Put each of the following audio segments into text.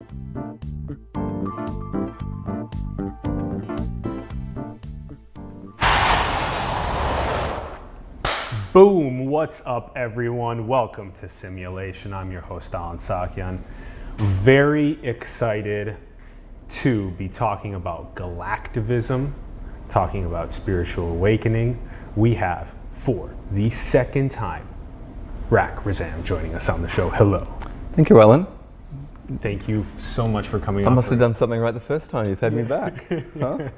Boom! What's up, everyone? Welcome to Simulation. I'm your host, Alan Sakyan. Very excited to be talking about galactivism, talking about spiritual awakening. We have, for the second time, Rak Razam joining us on the show. Hello. Thank you, Alan. Thank you so much for coming on. I must have done something right the first time you've had me back. Huh?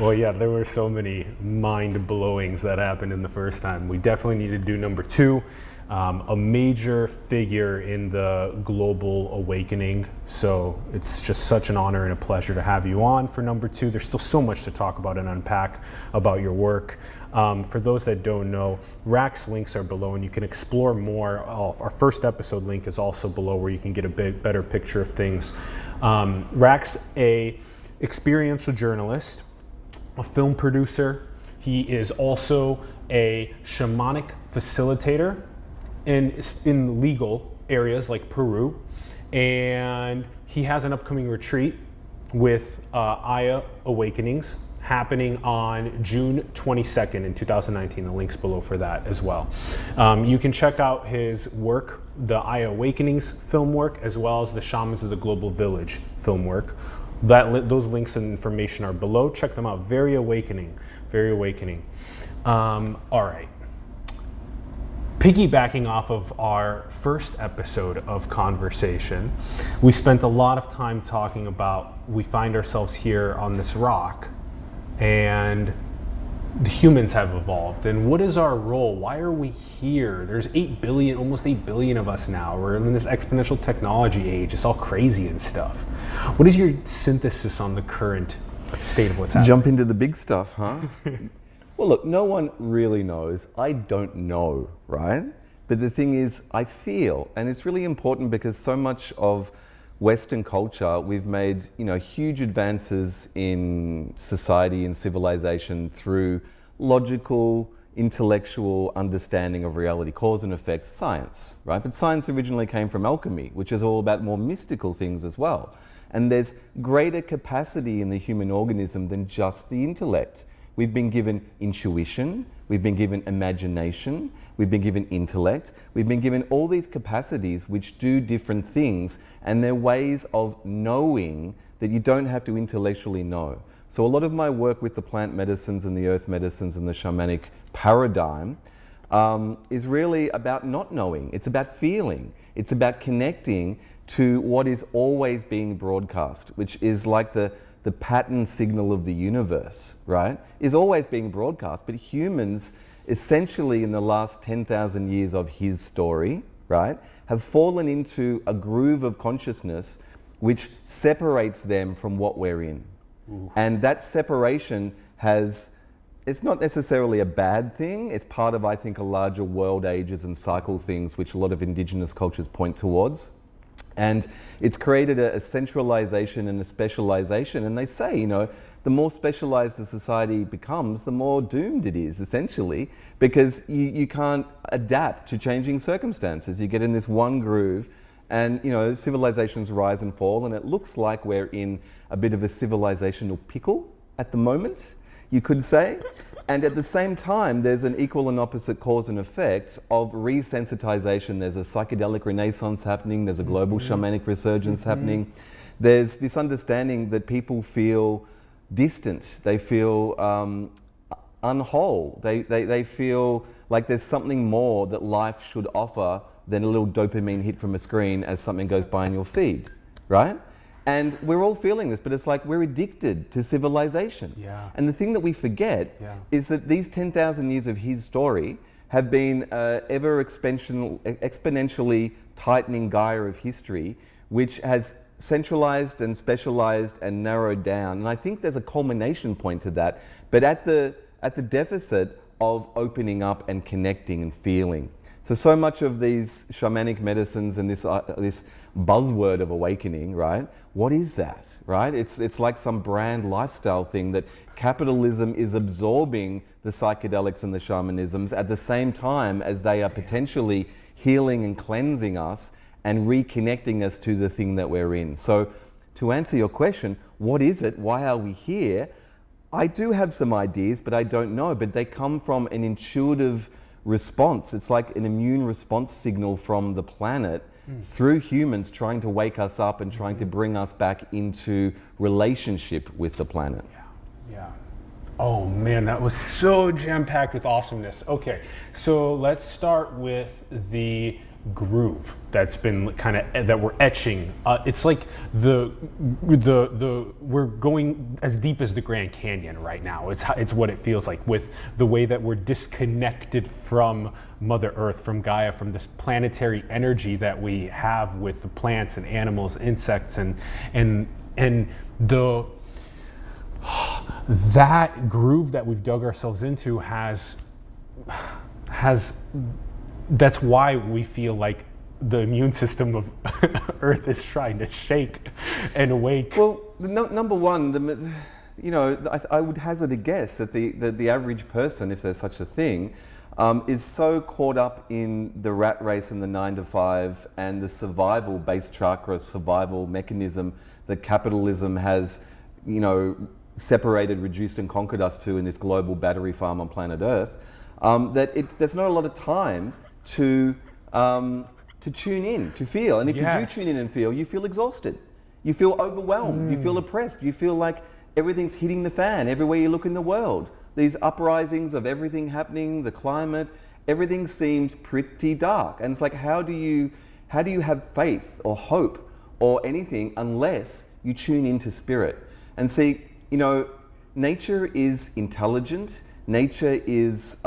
Well, yeah, there were so many mind-blowings that happened in the first time. We definitely need to do number two. A major figure in the global awakening. So it's just such an honor and a pleasure to have you on for number two. There's still so much to talk about and unpack about your work. For those that don't know, Rak's links are below and you can explore more. Our first episode link is also below where you can get a bit better picture of things. Rak's a experiential journalist, a film producer. He is also a shamanic facilitator in legal areas like Peru, and he has an upcoming retreat with Aya Awakenings happening on June 22nd in 2019. The link's below for that as well. You can check out his work, the Aya Awakenings film work, as well as the Shamans of the Global Village film work. Those links and information are below. Check them out. Very awakening, very awakening. All right. Piggybacking off of our first episode of conversation, we spent a lot of time talking about we find ourselves here on this rock and the humans have evolved, and what is our role? Why are we here? There's 8 billion, almost 8 billion of us now. We're in this exponential technology age. It's all crazy and stuff. What is your synthesis on the current state of what's happening? Jump into the big stuff, huh? Well, look, no one really knows. I don't know, right? But the thing is, I feel, and it's really important because so much of Western culture, we've made, huge advances in society and civilization through logical, intellectual understanding of reality, cause and effect, science, right? But science originally came from alchemy, which is all about more mystical things as well. And there's greater capacity in the human organism than just the intellect. We've been given intuition, we've been given imagination, we've been given intellect, we've been given all these capacities which do different things, and they're ways of knowing that you don't have to intellectually know. So a lot of my work with the plant medicines and the earth medicines and the shamanic paradigm is really about not knowing. It's about feeling. It's about connecting to what is always being broadcast, which is like the pattern signal of the universe, right, is always being broadcast. But humans, essentially in the last 10,000 years of his story, right, have fallen into a groove of consciousness which separates them from what we're in. Ooh. And that separation it's not necessarily a bad thing. It's part of, I think, a larger world ages and cycle things which a lot of indigenous cultures point towards. And it's created a centralization and a specialization. And they say, the more specialized a society becomes, the more doomed it is, essentially, because you can't adapt to changing circumstances. You get in this one groove and, civilizations rise and fall. And it looks like we're in a bit of a civilizational pickle at the moment, you could say. And at the same time, there's an equal and opposite cause and effect of resensitization. There's a psychedelic renaissance happening. There's a global shamanic resurgence happening. There's this understanding that people feel distant. They feel unwhole. They feel like there's something more that life should offer than a little dopamine hit from a screen as something goes by in your feed, right? And we're all feeling this, but it's like we're addicted to civilization. Yeah. And the thing that we forget is that these 10,000 years of his story have been ever exponentially tightening gyre of history, which has centralized and specialized and narrowed down. And I think there's a culmination point to that, but at the deficit of opening up and connecting and feeling. So much of these shamanic medicines and this buzzword of awakening, right? What is that, right? It's like some brand lifestyle thing that capitalism is absorbing the psychedelics and the shamanisms at the same time as they are potentially healing and cleansing us and reconnecting us to the thing that we're in. So to answer your question, what is it? Why are we here? I do have some ideas, but I don't know. But they come from an intuitive response. It's like an immune response signal from the planet through humans trying to wake us up and trying to bring us back into relationship with the planet. Yeah. Oh man, that was so jam-packed with awesomeness. Okay, so let's start with the groove that's been kind of that we're etching. It's like the we're going as deep as the Grand Canyon right now. It's what it feels like with the way that we're disconnected from Mother Earth, from Gaia, from this planetary energy that we have with the plants and animals, insects, and the that groove that we've dug ourselves into has that's why we feel like the immune system of Earth is trying to shake and awake. Well, number one, I would hazard a guess that the average person, if there's such a thing, is so caught up in the rat race and the 9 to 5 and the survival base chakra survival mechanism that capitalism has, separated, reduced and conquered us to in this global battery farm on planet Earth, there's not a lot of time to tune in, to feel. And if you do tune in and feel, you feel exhausted. You feel overwhelmed. You feel oppressed. You feel like everything's hitting the fan everywhere you look in the world. These uprisings of everything happening, the climate, everything seems pretty dark. And it's like, how do you have faith or hope or anything unless you tune into spirit? And see, nature is intelligent. Nature is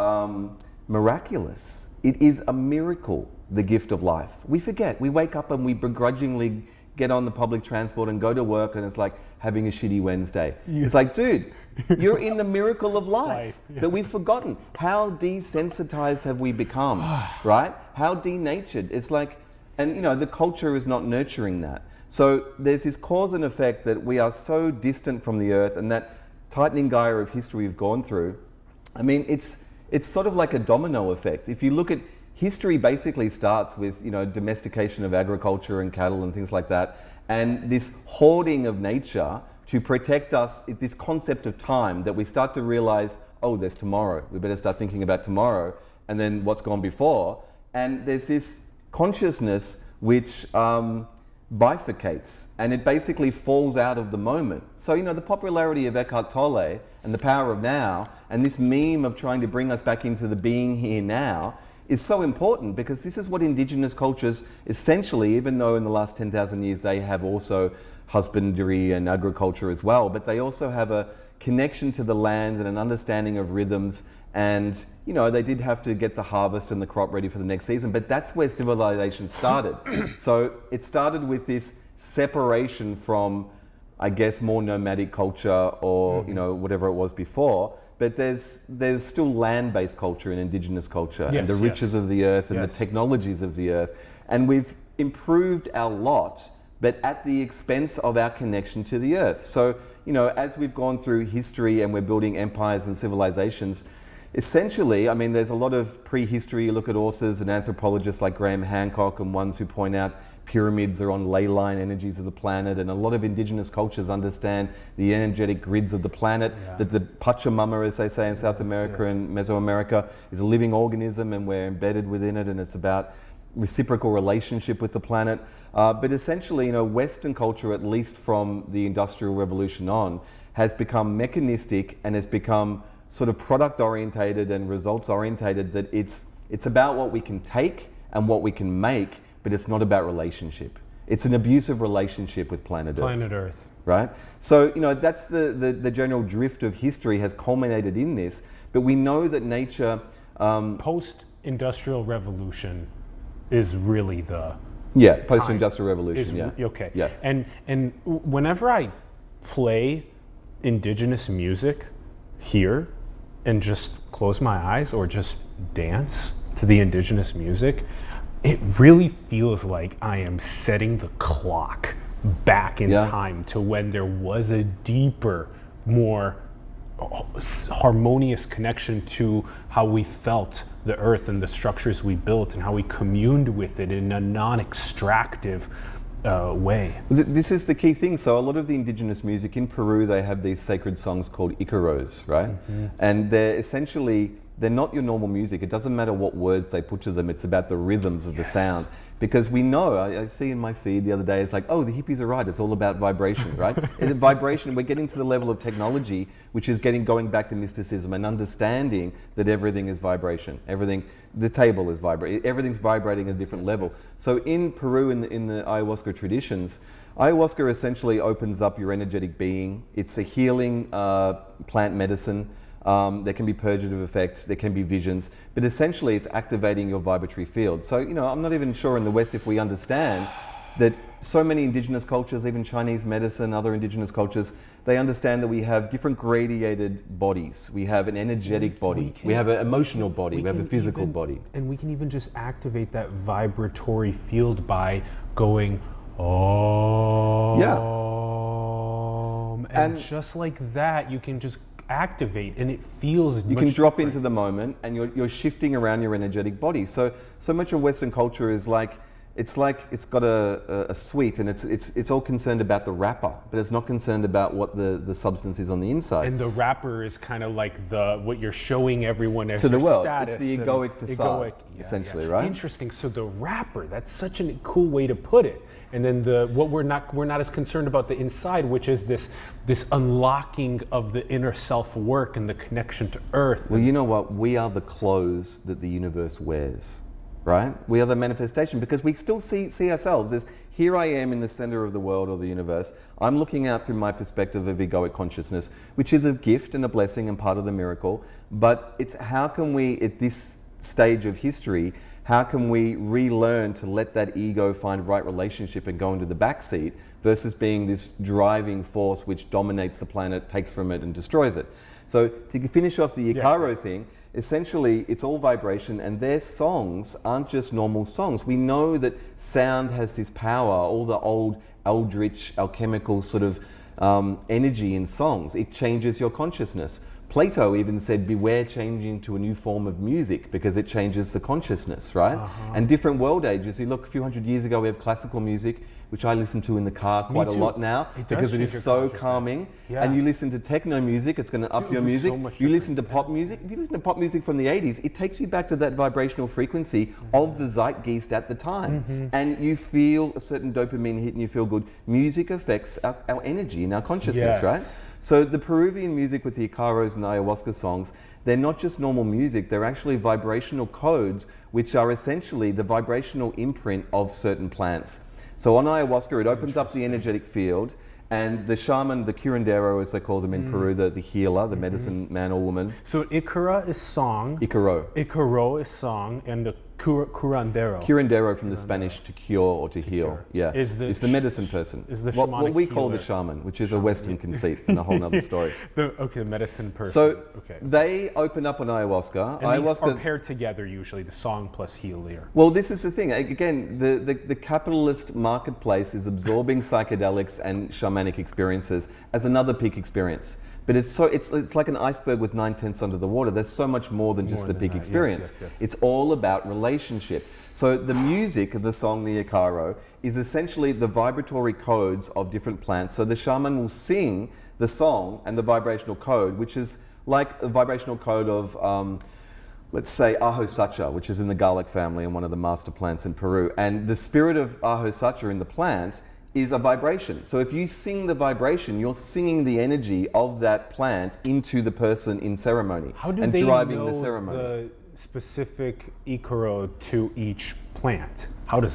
miraculous. It is a miracle, the gift of life. We forget. We wake up and we begrudgingly get on the public transport and go to work, and it's like having a shitty Wednesday. It's like, dude, you're in the miracle of life. But we've forgotten. How desensitized have we become, right? How denatured. It's like, and the culture is not nurturing that. So there's this cause and effect that we are so distant from the earth, and that tightening Gaia of history we've gone through. I mean, it's sort of like a domino effect. If you look at history, basically starts with domestication of agriculture and cattle and things like that, and this hoarding of nature to protect us. This concept of time that we start to realize, oh, there's tomorrow. We better start thinking about tomorrow, and then what's gone before. And there's this consciousness which bifurcates, and it basically falls out of the moment. So the popularity of Eckhart Tolle and the power of now, and this meme of trying to bring us back into the being here now, is so important, because this is what indigenous cultures essentially, even though in the last 10,000 years they have also husbandry and agriculture as well, but they also have a connection to the land and an understanding of rhythms. And they did have to get the harvest and the crop ready for the next season, but that's where civilization started. So it started with this separation from, I guess, more nomadic culture or whatever it was before. But there's still land-based culture and indigenous culture, and the riches of the earth and the technologies of the earth. And we've improved our lot, but at the expense of our connection to the earth. So, as we've gone through history and we're building empires and civilizations, essentially, I mean, there's a lot of prehistory. You look at authors and anthropologists like Graham Hancock and ones who point out pyramids are on ley line energies of the planet, and a lot of indigenous cultures understand the energetic grids of the planet, that the Pachamama, as they say in South America and Mesoamerica, is a living organism, and we're embedded within it, and it's about reciprocal relationship with the planet. But essentially, Western culture, at least from the Industrial Revolution on, has become mechanistic and has become sort of product orientated and results orientated, that it's about what we can take and what we can make, but it's not about relationship. It's an abusive relationship with planet Earth. Right? So, that's the general drift of history has culminated in this, but we know that nature... Post-industrial revolution is really the... post-industrial revolution, Okay. Yeah. And whenever I play indigenous music here and just close my eyes or just dance to the indigenous music, it really feels like I am setting the clock back in time to when there was a deeper, more harmonious connection to how we felt the earth and the structures we built and how we communed with it in a non-extractive way. This is the key thing. So a lot of the indigenous music in Peru, they have these sacred songs called icaros, right? And they're not your normal music. It doesn't matter what words they put to them. It's about the rhythms of the sound. Because we know, I see in my feed the other day, it's like, oh, the hippies are right. It's all about vibration, right? Vibration, we're getting to the level of technology, which is going back to mysticism and understanding that everything is vibration. The table is vibrating. Everything's vibrating at a different level. So in Peru, in the ayahuasca traditions, ayahuasca essentially opens up your energetic being. It's a healing plant medicine. There can be purgative effects, there can be visions, but essentially it's activating your vibratory field. So, I'm not even sure in the West if we understand that so many indigenous cultures, even Chinese medicine, other indigenous cultures, they understand that we have different gradiated bodies. We have an energetic body, we have an emotional body, we have a physical body. And we can even just activate that vibratory field by going, oh. Yeah. And just like that, you can just activate, and it feels you can drop into the moment, and you're shifting around your energetic body. So much of Western culture is like it's got a suite, and it's all concerned about the wrapper, but it's not concerned about what the substance is on the inside. And the wrapper is kind of like what you're showing everyone as to the world. Status. It's the egoic facade, essentially, right? Interesting. So the wrapper, that's such a cool way to put it. And then what we're not as concerned about the inside, which is this unlocking of the inner self-work and the connection to Earth. Well, you know what? We are the clothes that the universe wears. Right? We are the manifestation, because we still see ourselves as, here I am in the center of the world or the universe. I'm looking out through my perspective of egoic consciousness, which is a gift and a blessing and part of the miracle. But it's how can we, at this stage of history, how can we relearn to let that ego find right relationship and go into the backseat versus being this driving force which dominates the planet, takes from it and destroys it. So to finish off the Icaro thing, essentially it's all vibration, and their songs aren't just normal songs. We know that sound has this power, all the old eldritch, alchemical sort of energy in songs. It changes your consciousness. Plato even said, beware changing to a new form of music, because it changes the consciousness, right? And different world ages. You look, a few hundred years ago, we have classical music, which I listen to in the car quite a lot now, because it is so calming. And you listen to techno music, it's going to up your music. You listen to pop music. If you listen to pop music from the 80s, it takes you back to that vibrational frequency of the zeitgeist at the time. And you feel a certain dopamine hit and you feel good. Music affects our energy and our consciousness, right? So the Peruvian music with the Icaros and the ayahuasca songs, they're not just normal music, they're actually vibrational codes, which are essentially the vibrational imprint of certain plants. So on ayahuasca, it opens up the energetic field, and the shaman, the curandero as they call them in Peru, the healer, the medicine man or woman. So Icara is song. Icaro. Icaro is song, and the curandero. Curandero from the Spanish to cure or to heal. Yeah, is the medicine person. Is the what shamanic we call the healer. shaman, which is a Western conceit and a whole other story. The medicine person. So they open up on ayahuasca. And ayahuasca these are paired together usually, the song plus healer. Well, this is the thing. Again, the capitalist marketplace is absorbing psychedelics and shamanic experiences as another peak experience. But it's like an iceberg with 9/10 under the water. There's so much more than just the peak experience. Yes. It's all about relationship. So the music of the song, the Icaro, is essentially the vibratory codes of different plants. So the shaman will sing the song and the vibrational code, which is like a vibrational code of, let's say, Ajo Sacha, which is in the garlic family and one of the master plants in Peru. And the spirit of Ajo Sacha in the plant is a vibration. So if you sing the vibration, you're singing the energy of that plant into the person in ceremony. How do and they driving know the ceremony. the specific Icaro to each plant? How do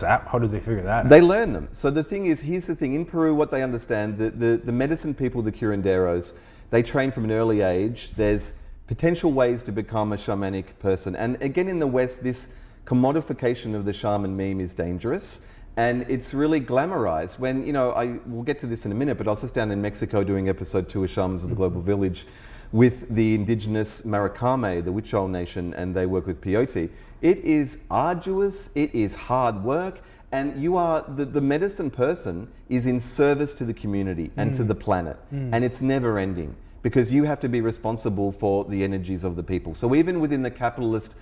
they figure that out? They learn them. So the thing is, here's the thing, in Peru, what they understand, the medicine people, the curanderos, they train from an early age. There's potential ways to become a shamanic person. And again, in the West, this commodification of the shaman meme is dangerous. And it's really glamorized. When, we'll get to this in a minute, but I was just down in Mexico doing episode 2 of Shamans of the Global Village with the indigenous Maracame, the Huichol nation, and they work with peyote. It is arduous, it is hard work, and you are, the medicine person is in service to the community and to the planet. And it's never ending. because you have to be responsible for the energies of the people. So even within the capitalist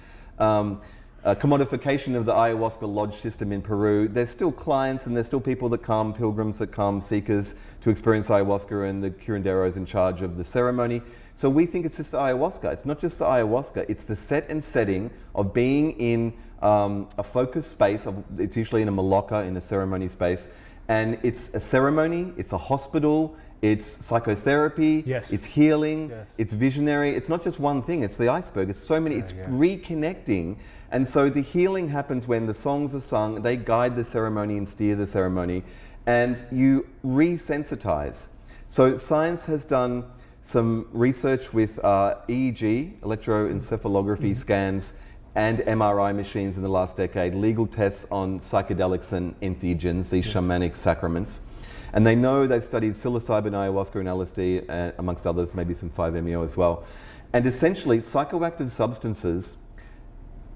commodification of the ayahuasca lodge system in Peru, there's still clients and there's still people that come, pilgrims that come, seekers to experience ayahuasca, and the curanderos in charge of the ceremony. So we think it's just the ayahuasca. It's not just the ayahuasca, it's the set and setting of being in a focused space. It's usually in a maloca, in a ceremony space. And it's a ceremony, it's a hospital, it's psychotherapy, yes. It's healing, yes. It's visionary. It's not just one thing, it's the iceberg. It's so many, it's reconnecting. And so the healing happens when the songs are sung, they guide the ceremony and steer the ceremony, and you resensitize. So science has done some research with EEG, electroencephalography scans, and MRI machines in the last decade, legal tests on psychedelics and entheogens, these shamanic sacraments. And they know they've studied psilocybin, ayahuasca, and LSD, amongst others, maybe some 5-MeO as well. And essentially, psychoactive substances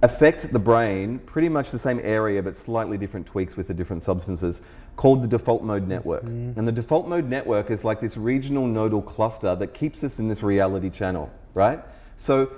affect the brain, pretty much the same area, but slightly different tweaks with the different substances, called the default mode network. And the default mode network is like this regional nodal cluster that keeps us in this reality channel, right? So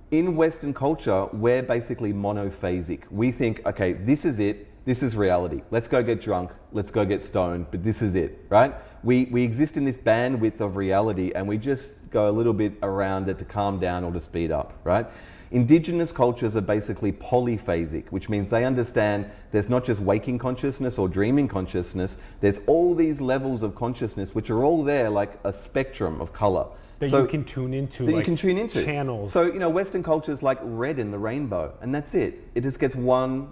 in Western culture, we're basically monophasic. We think, okay, this is it. This is reality. Let's go get drunk. Let's go get stoned. But this is it, right? We exist in this bandwidth of reality, and we just go a little bit around it to calm down or to speed up, right? Indigenous cultures are basically polyphasic, which means they understand there's not just waking consciousness or dreaming consciousness. There's all these levels of consciousness, which are all there like a spectrum of color. That you can tune into, that you can tune into channels. So, you know, Western culture is like red in the rainbow, and that's it. It just gets one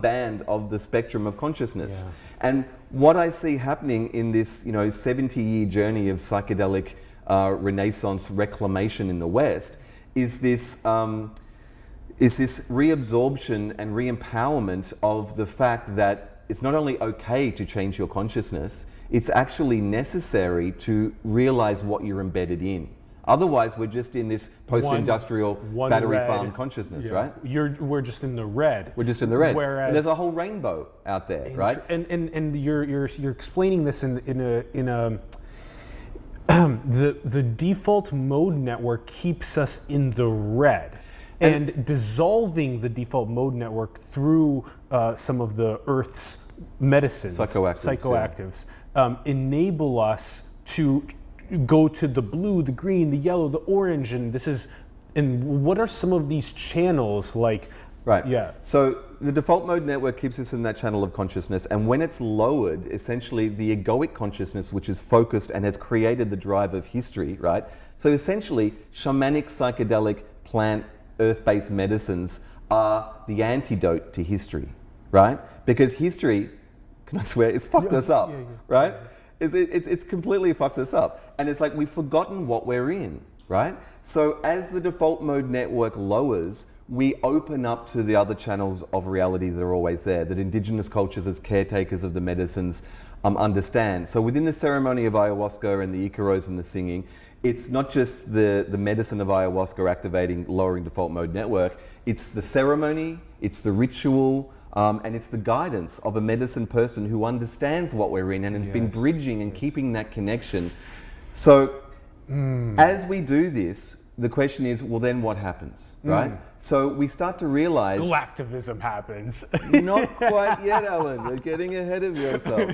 band of the spectrum of consciousness. Yeah. And what I see happening in this, 70-year journey of psychedelic renaissance reclamation in the West is this reabsorption and re-empowerment of the fact that it's not only okay to change your consciousness, it's actually necessary to realize what you're embedded in. Otherwise, we're just in this post-industrial battery farm consciousness, right? We're just in the red. We're just in the red. Whereas, and there's a whole rainbow out there, right? And you're explaining this in a the default mode network keeps us in the red. And dissolving the default mode network through some of the Earth's medicines, psychoactives, enable us to go to the blue, the green, the yellow, the orange, and what are some of these channels like? Right. Yeah. So the default mode network keeps us in that channel of consciousness, and when it's lowered, essentially the egoic consciousness, which is focused and has created the drive of history, right? So essentially, shamanic, psychedelic, plant, earth-based medicines are the antidote to history, right? Because history, can I swear, it's fucked us up, right? It's completely fucked us up. And it's like we've forgotten what we're in, right? So as the default mode network lowers, we open up to the other channels of reality that are always there, that indigenous cultures as caretakers of the medicines understand. So within the ceremony of ayahuasca and the icaros and the singing, it's not just the medicine of ayahuasca activating, lowering default mode network, it's the ceremony, it's the ritual, and it's the guidance of a medicine person who understands what we're in and has been bridging and keeping that connection. So as we do this, the question is, well, then what happens, right? So we start to realize... Galactivism happens. Not quite yet, Alan. You're getting ahead of yourself.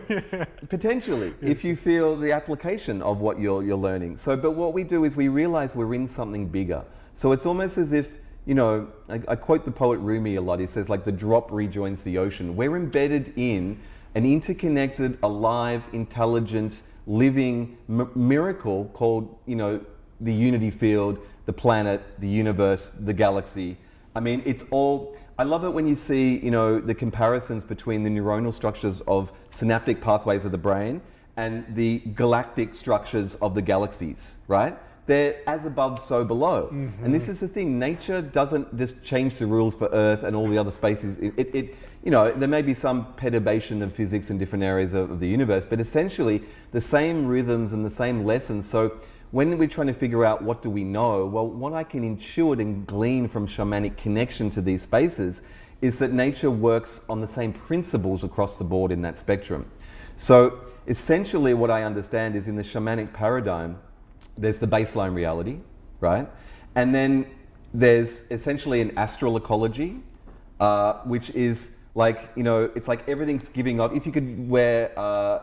Potentially, if you feel the application of what you're learning. So, but what we do is we realize we're in something bigger. So it's almost as if, I quote the poet Rumi a lot. He says, like, the drop rejoins the ocean. We're embedded in an interconnected, alive, intelligent, living miracle called, the unity field, the planet, the universe, the galaxy. I mean, it's all, I love it when you see, the comparisons between the neuronal structures of synaptic pathways of the brain and the galactic structures of the galaxies, right? They're as above, so below. And this is the thing, nature doesn't just change the rules for Earth and all the other spaces. There may be some perturbation of physics in different areas of the universe, but essentially the same rhythms and the same lessons. So when we're trying to figure out what do we know, well, what I can intuit and glean from shamanic connection to these spaces is that nature works on the same principles across the board in that spectrum. So essentially what I understand is in the shamanic paradigm, there's the baseline reality, right? And then there's essentially an astral ecology, which is like, it's like everything's giving off. If you could wear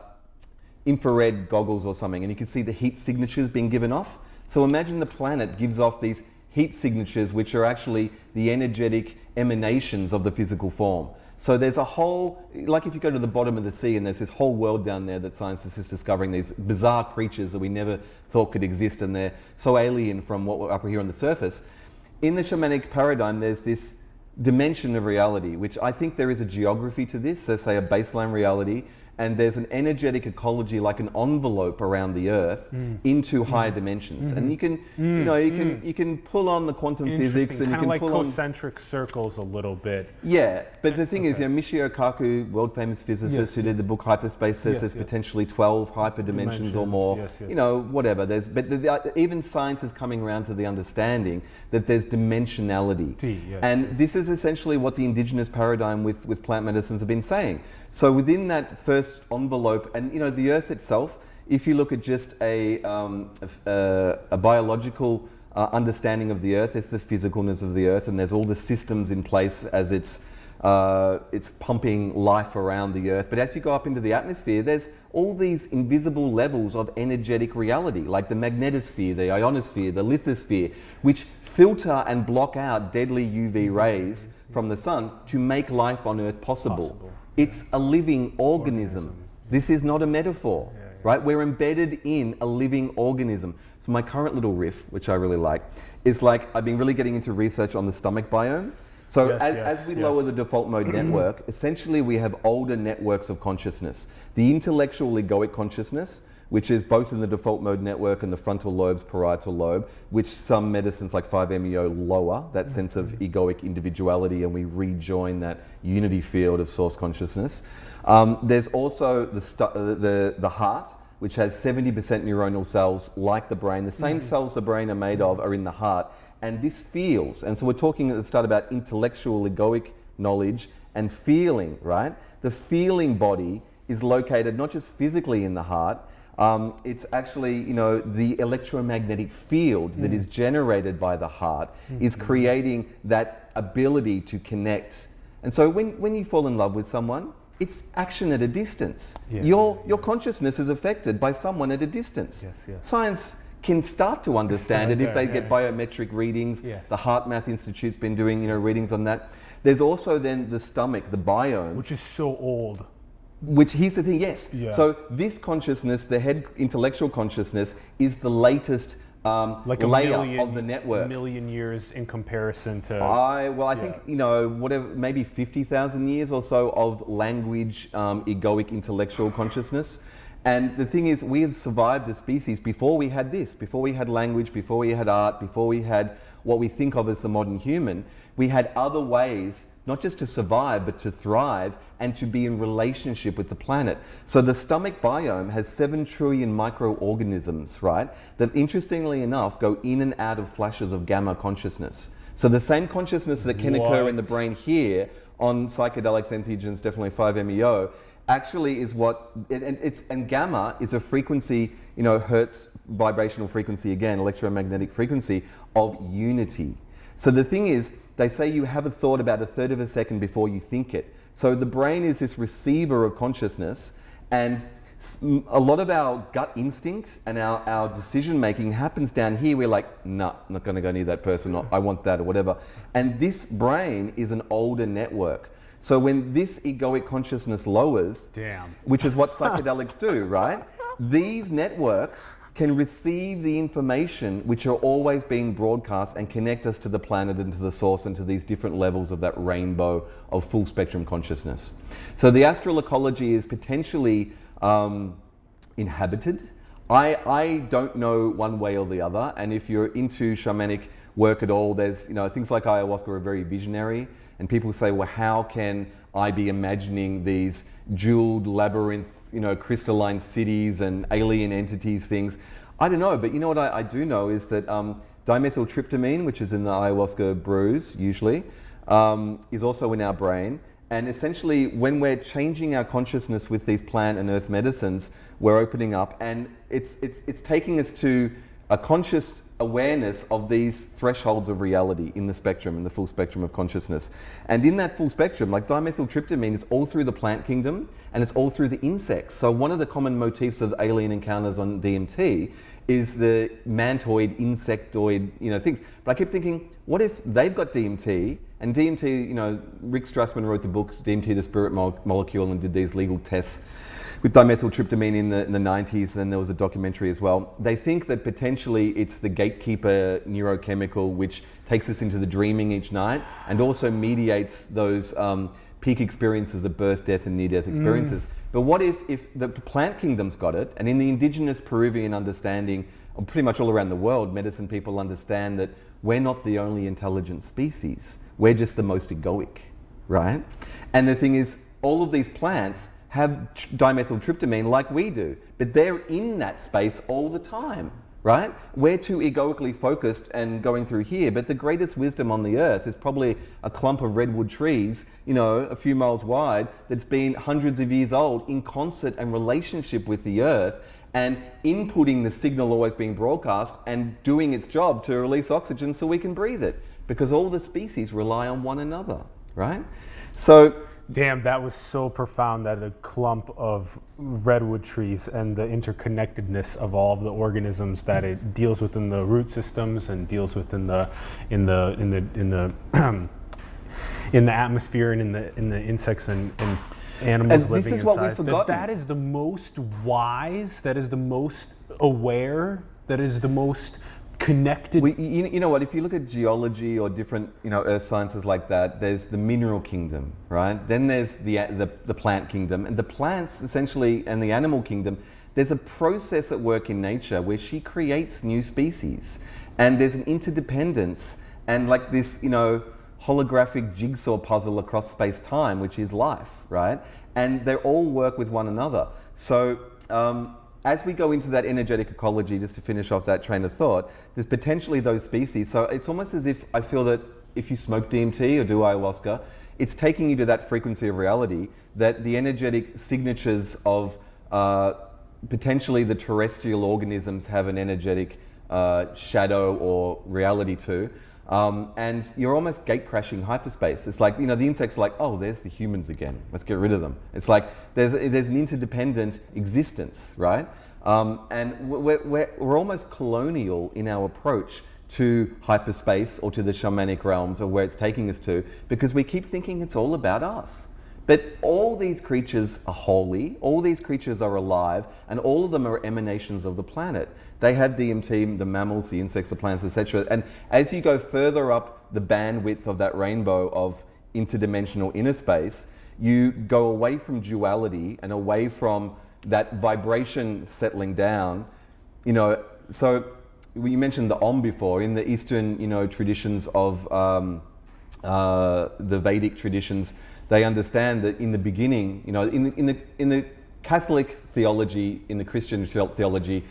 infrared goggles or something and you can see the heat signatures being given off. So imagine the planet gives off these heat signatures, which are actually the energetic emanations of the physical form. So there's a whole, like if you go to the bottom of the sea and there's this whole world down there that scientists is discovering, these bizarre creatures that we never thought could exist, and they're so alien from what we're up here on the surface. In the shamanic paradigm, there's this dimension of reality, which I think there is a geography to this, so say a baseline reality, and there's an energetic ecology, like an envelope around the Earth, into higher dimensions. And you can, you can pull on the quantum physics, and you kind can of like pull on concentric circles a little bit. Yeah, but the thing is, Michio Kaku, world famous physicist who did the book Hyperspace, says there's potentially 12 hyperdimensions or more. Whatever. Even science is coming around to the understanding that there's dimensionality, and this is essentially what the indigenous paradigm with plant medicines have been saying. So within that first envelope, and the Earth itself, if you look at just a biological understanding of the Earth, there's the physicalness of the Earth, and there's all the systems in place as it's pumping life around the Earth. But as you go up into the atmosphere, there's all these invisible levels of energetic reality, like the magnetosphere, the ionosphere, the lithosphere, which filter and block out deadly UV rays from the sun to make life on Earth possible. It's a living organism. This is not a metaphor, right? We're embedded in a living organism. So my current little riff, which I really like, is like I've been really getting into research on the stomach biome. So as we lower the default mode network, essentially we have older networks of consciousness. The intellectual egoic consciousness, which is both in the default mode network and the frontal lobe's parietal lobe, which some medicines like 5-MeO lower that sense of egoic individuality, and we rejoin that unity field of source consciousness. There's also the heart, which has 70% neuronal cells like the brain. The same cells the brain are made of are in the heart. And this feels, and so we're talking at the start about intellectual egoic knowledge and feeling, right? The feeling body is located not just physically in the heart, it's actually, the electromagnetic field that is generated by the heart is creating that ability to connect. And so when you fall in love with someone, it's action at a distance. Your consciousness is affected by someone at a distance. Science can start to understand it if they get biometric readings. The Heart Math Institute's been doing readings on that. There's also then the stomach, the biome. Which is so old. Which, here's the thing, so this consciousness, the head intellectual consciousness, is the latest like layer of the network. A million years in comparison to... I think, whatever, maybe 50,000 years or so of language, egoic intellectual consciousness. And the thing is, we have survived as species before we had this, before we had language, before we had art, before we had what we think of as the modern human. We had other ways, not just to survive, but to thrive and to be in relationship with the planet. So the stomach biome has 7 trillion microorganisms, right? That interestingly enough go in and out of flashes of gamma consciousness. So the same consciousness that can occur in the brain here on psychedelics, entheogens, definitely 5-MeO, actually is what, and gamma is a frequency, Hertz vibrational frequency, again, electromagnetic frequency of unity. So the thing is, they say you have a thought about 1/3 of a second before you think it. So the brain is this receiver of consciousness, and a lot of our gut instinct and our decision making happens down here. We're like, nah, I'm not going to go near that person, or I want that, or whatever. And this brain is an older network. So when this egoic consciousness lowers, which is what psychedelics do, right? These networks can receive the information which are always being broadcast and connect us to the planet and to the source and to these different levels of that rainbow of full spectrum consciousness. So the astral ecology is potentially inhabited. I don't know one way or the other, and if you're into shamanic work at all, there's things like ayahuasca are very visionary, and people say, well, how can I be imagining these jeweled labyrinth, crystalline cities and alien entities, things? I don't know, but what I do know is that dimethyltryptamine, which is in the ayahuasca brews usually, is also in our brain. And essentially, when we're changing our consciousness with these plant and earth medicines, we're opening up, and it's taking us to a conscious awareness of these thresholds of reality in the spectrum, in the full spectrum of consciousness. And in that full spectrum, like dimethyltryptamine is all through the plant kingdom and it's all through the insects. So one of the common motifs of alien encounters on DMT is the mantoid, insectoid, things. But I kept thinking, what if they've got DMT, and DMT, Rick Strassman wrote the book, DMT, the Spirit Molecule, and did these legal tests with dimethyltryptamine in the 90s, and there was a documentary as well. They think that potentially it's the gatekeeper neurochemical which takes us into the dreaming each night and also mediates those peak experiences of birth, death, and near-death experiences. But what if the plant kingdom's got it, and in the indigenous Peruvian understanding, or pretty much all around the world, medicine people understand that we're not the only intelligent species. We're just the most egoic, right? And the thing is, all of these plants have dimethyltryptamine like we do, but they're in that space all the time, right? We're too egoically focused and going through here, but the greatest wisdom on the earth is probably a clump of redwood trees, a few miles wide, that's been hundreds of years old in concert and relationship with the earth, and inputting the signal always being broadcast and doing its job to release oxygen so we can breathe it, because all the species rely on one another, right? So, damn, that was so profound, that a clump of redwood trees and the interconnectedness of all of the organisms that it deals with in the root systems and deals with in the atmosphere and in the insects and animals and living this is what inside. we've forgotten. That is the most wise, that is the most aware, that is the most connected. You know what, if you look at geology or different earth sciences like that, there's the mineral kingdom, right? Then there's the plant kingdom, and the plants essentially, and the animal kingdom. There's a process at work in nature where she creates new species, and there's an interdependence and like this holographic jigsaw puzzle across space-time, which is life, right? And they all work with one another. So as we go into that energetic ecology, just to finish off that train of thought, there's potentially those species. So it's almost as if I feel that if you smoke DMT or do ayahuasca, it's taking you to that frequency of reality that the energetic signatures of potentially the terrestrial organisms have an energetic shadow or reality to. And you're almost gate crashing hyperspace. It's like, the insects are like, oh, there's the humans again. Let's get rid of them. It's like there's an interdependent existence, right? And we're almost colonial in our approach to hyperspace or to the shamanic realms or where it's taking us to, because we keep thinking it's all about us. But all these creatures are holy, all these creatures are alive, and all of them are emanations of the planet. They have DMT, the mammals, the insects, the plants, etc. And as you go further up the bandwidth of that rainbow of interdimensional inner space, you go away from duality and away from that vibration settling down. So you mentioned the Om before. In the Eastern, traditions of the Vedic traditions, they understand that in the beginning, in the Catholic theology, in the Christian theology,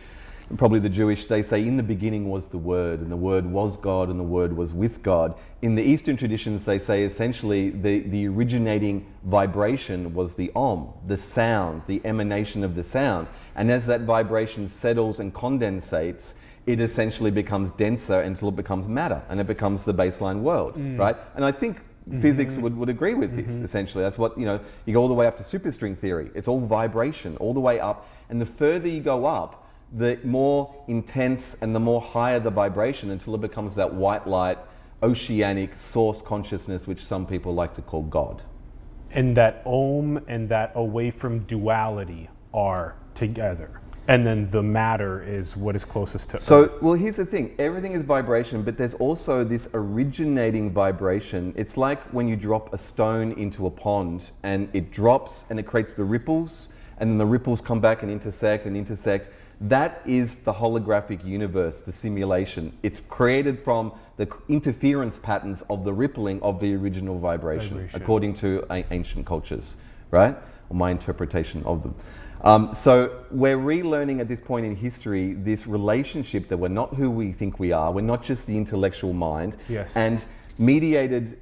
and probably the Jewish, they say in the beginning was the Word, and the Word was God, and the Word was with God. In the Eastern traditions, they say essentially the originating vibration was the Om, the sound, the emanation of the sound. And as that vibration settles and condensates, it essentially becomes denser until it becomes matter, and it becomes the baseline world, right? And I think physics would agree with this, essentially. That's what, you go all the way up to superstring theory. It's all vibration, all the way up. And the further you go up, the more intense and the more higher the vibration, until it becomes that white light, oceanic source consciousness, which some people like to call God. And that Om and that away from duality are together. And then the matter is what is closest to Earth. Well, here's the thing. Everything is vibration, but there's also this originating vibration. It's like when you drop a stone into a pond and it drops and it creates the ripples, and then the ripples come back and intersect and intersect. That is the holographic universe, the simulation. It's created from the interference patterns of the rippling of the original vibration. According to ancient cultures, right? Or my interpretation of them. So we're relearning at this point in history this relationship that we're not who we think we are. We're not just the intellectual mind. Yes. And mediated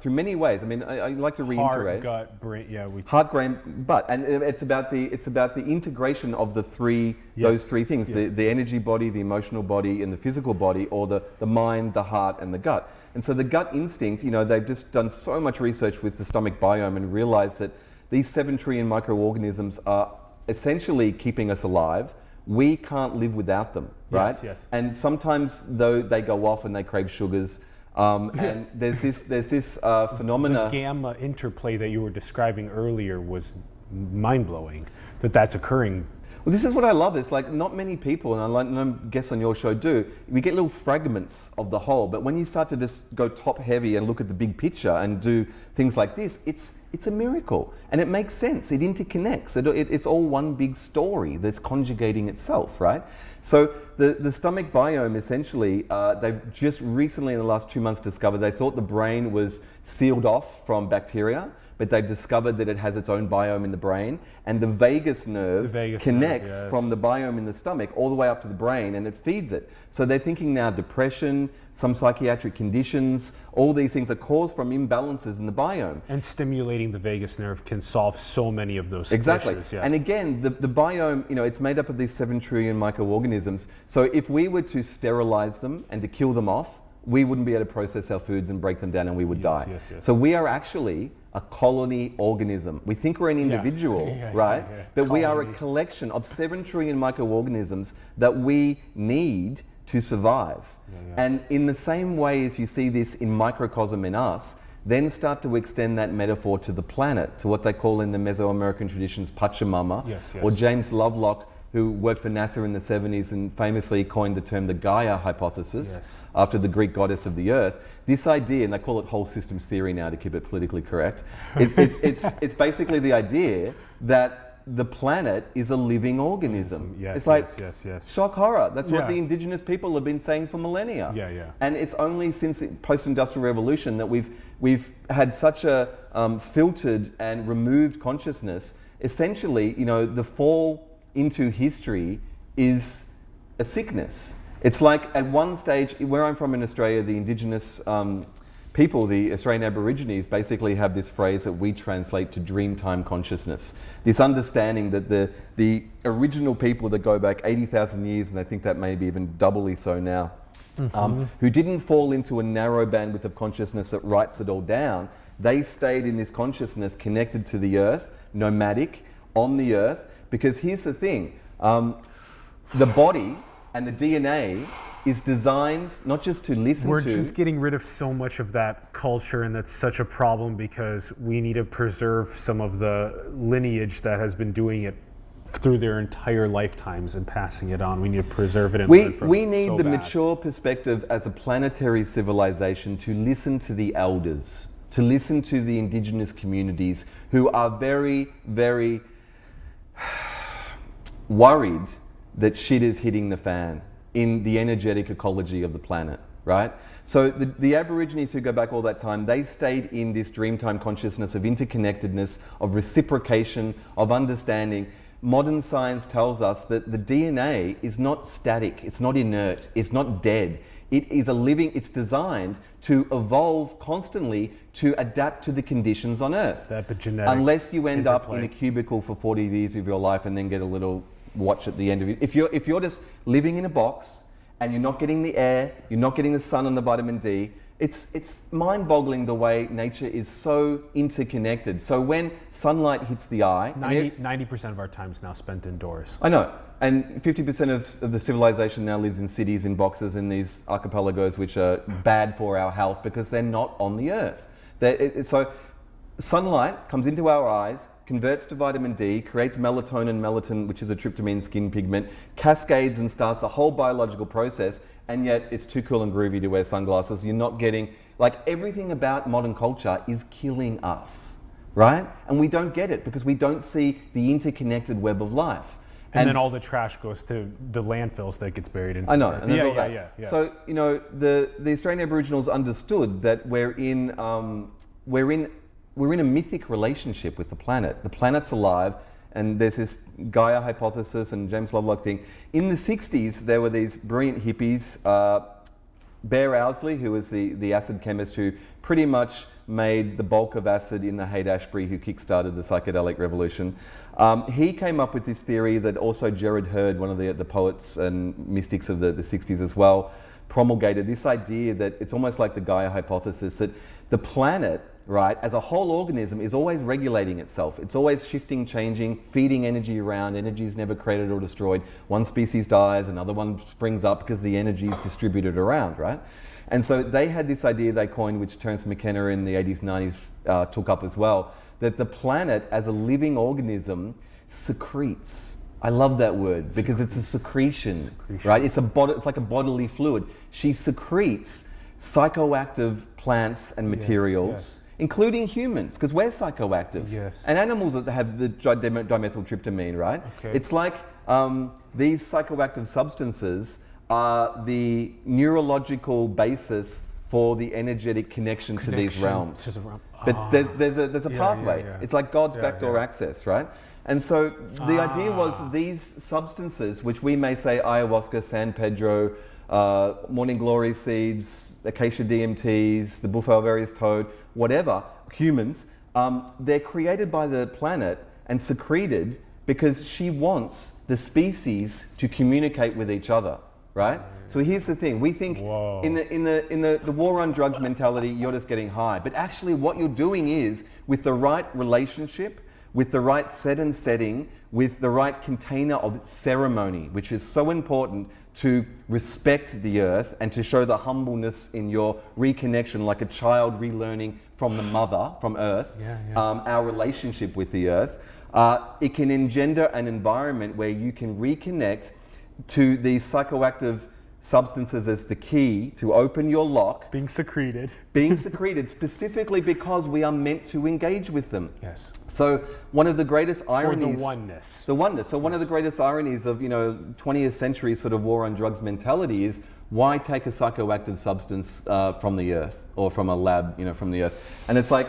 through many ways. I mean, I like to reiterate. Heart, gut, brain, Heart, brain, butt, and it's about the integration of the three those three things: the energy body, the emotional body, and the physical body, or the mind, the heart, and the gut. And so the gut instinct, they've just done so much research with the stomach biome and realized that these 7 trillion microorganisms are essentially keeping us alive. We can't live without them, right? Yes. And sometimes though they go off and they crave sugars. And there's this phenomena. The gamma interplay that you were describing earlier was mind-blowing, that's occurring. Well, this is what I love. It's like not many people, and I guess on your show do, we get little fragments of the whole, but when you start to just go top heavy and look at the big picture and do things like this, it's a miracle. And it makes sense. It interconnects. It's all one big story that's conjugating itself, right? So the stomach biome, essentially, they've just recently in the last 2 months discovered, they thought the brain was sealed off from bacteria, but they've discovered that it has its own biome in the brain, and the vagus nerve connects from the biome in the stomach all the way up to the brain, and it feeds it. So they're thinking now depression, some psychiatric conditions, all these things are caused from imbalances in the biome. And stimulating the vagus nerve can solve so many of those Exactly. issues. And again, the biome, it's made up of these 7 trillion microorganisms. So if we were to sterilize them and to kill them off, we wouldn't be able to process our foods and break them down, and we would die. So we are actually a colony organism. We think we're an individual, right? But we are a collection of 7 trillion microorganisms that we need to survive. And in the same way as you see this in microcosm in us, then start to extend that metaphor to the planet, to what they call in the Mesoamerican traditions Pachamama, or James Lovelock, who worked for NASA in the 70s and famously coined the term the Gaia hypothesis, after the Greek goddess of the earth. This idea, and they call it whole systems theory now to keep it politically correct, it's basically the idea that the planet is a living organism. It's like shock horror. That's what the indigenous people have been saying for millennia. And it's only since the post-industrial revolution that we've had such a filtered and removed consciousness. Essentially, the fall into history is a sickness. It's like at one stage, where I'm from in Australia, the indigenous people, the Australian Aborigines, basically have this phrase that we translate to dreamtime consciousness. This understanding that the original people that go back 80,000 years, and I think that may be even doubly so now, who didn't fall into a narrow bandwidth of consciousness that writes it all down, they stayed in this consciousness connected to the earth, nomadic, on the earth. Because here's the thing, the body and the DNA is designed not just to listen We're just getting rid of so much of that culture, and that's such a problem because we need to preserve some of the lineage that has been doing it through their entire lifetimes and passing it on. We need to preserve it and learn from it. We need the mature perspective as a planetary civilization to listen to the elders, to listen to the indigenous communities who are very, very worried that shit is hitting the fan in the energetic ecology of the planet, right? So the Aborigines who go back all that time, they stayed in this dreamtime consciousness of interconnectedness, of reciprocation, of understanding. Modern science tells us that the DNA is not static, it's not inert, it's not dead. It is a living, it's designed to evolve constantly to adapt to the conditions on Earth. The epigenetic unless you end up interplay. in a cubicle for 40 years of your life and then get a little watch at the end of it. If you're just living in a box and you're not getting the air, you're not getting the sun and the vitamin D, it's mind-boggling the way nature is so interconnected. So when sunlight hits the eye... 90% of our time is now spent indoors. I know. And 50% of the civilization now lives in cities, in boxes, in these archipelagos, which are bad for our health because they're not on the earth. So sunlight comes into our eyes, converts to vitamin D, creates melatonin, which is a tryptamine skin pigment, cascades and starts a whole biological process, and yet it's too cool and groovy to wear sunglasses. You're not getting, like, everything about modern culture is killing us, right? And we don't get it because we don't see the interconnected web of life. And then all the trash goes to the landfills that gets buried into. I know. Yeah. So the Australian Aboriginals understood that we're in a mythic relationship with the planet. The planet's alive, and there's this Gaia hypothesis and James Lovelock thing. In the 60s, there were these brilliant hippies, Bear Owsley, who was the acid chemist who pretty much made the bulk of acid in the Haight-Ashbury, who kickstarted the psychedelic revolution, he came up with this theory that also Jared Hurd, one of the poets and mystics of the 60s as well, promulgated this idea that it's almost like the Gaia hypothesis, that the planet, right, as a whole organism is always regulating itself. It's always shifting, changing, feeding energy around. Energy is never created or destroyed. One species dies, another one springs up because the energy is distributed around, right? And so they had this idea they coined, which Terence McKenna in the 80s, 90s took up as well, that the planet as a living organism secretes. I love that word because it's a secretion, right? It's like a bodily fluid. She secretes psychoactive plants and materials, including humans, because we're psychoactive. Yes. And animals that have the dimethyltryptamine, right? Okay. It's like these psychoactive substances are the neurological basis for the energetic connection to these realms. But there's a pathway. It's like God's backdoor access, right? And so the idea was these substances, which we may say ayahuasca, San Pedro, morning glory seeds, acacia DMTs, the buffo alvarius toad, whatever, humans, they're created by the planet and secreted because she wants the species to communicate with each other, right? So here's the thing, we think in the war on drugs mentality, you're just getting high. But actually what you're doing is, with the right relationship, with the right set and setting, with the right container of ceremony, which is so important to respect the earth and to show the humbleness in your reconnection, like a child relearning from the mother, from earth, our relationship with the earth. It can engender an environment where you can reconnect to these psychoactive substances as the key to open your lock. Being secreted Specifically because we are meant to engage with them. Yes. So one of the greatest ironies... For the oneness. The oneness. So one of the greatest ironies of, 20th century sort of war on drugs mentality is, why take a psychoactive substance from the earth or from a lab, from the earth? And it's like,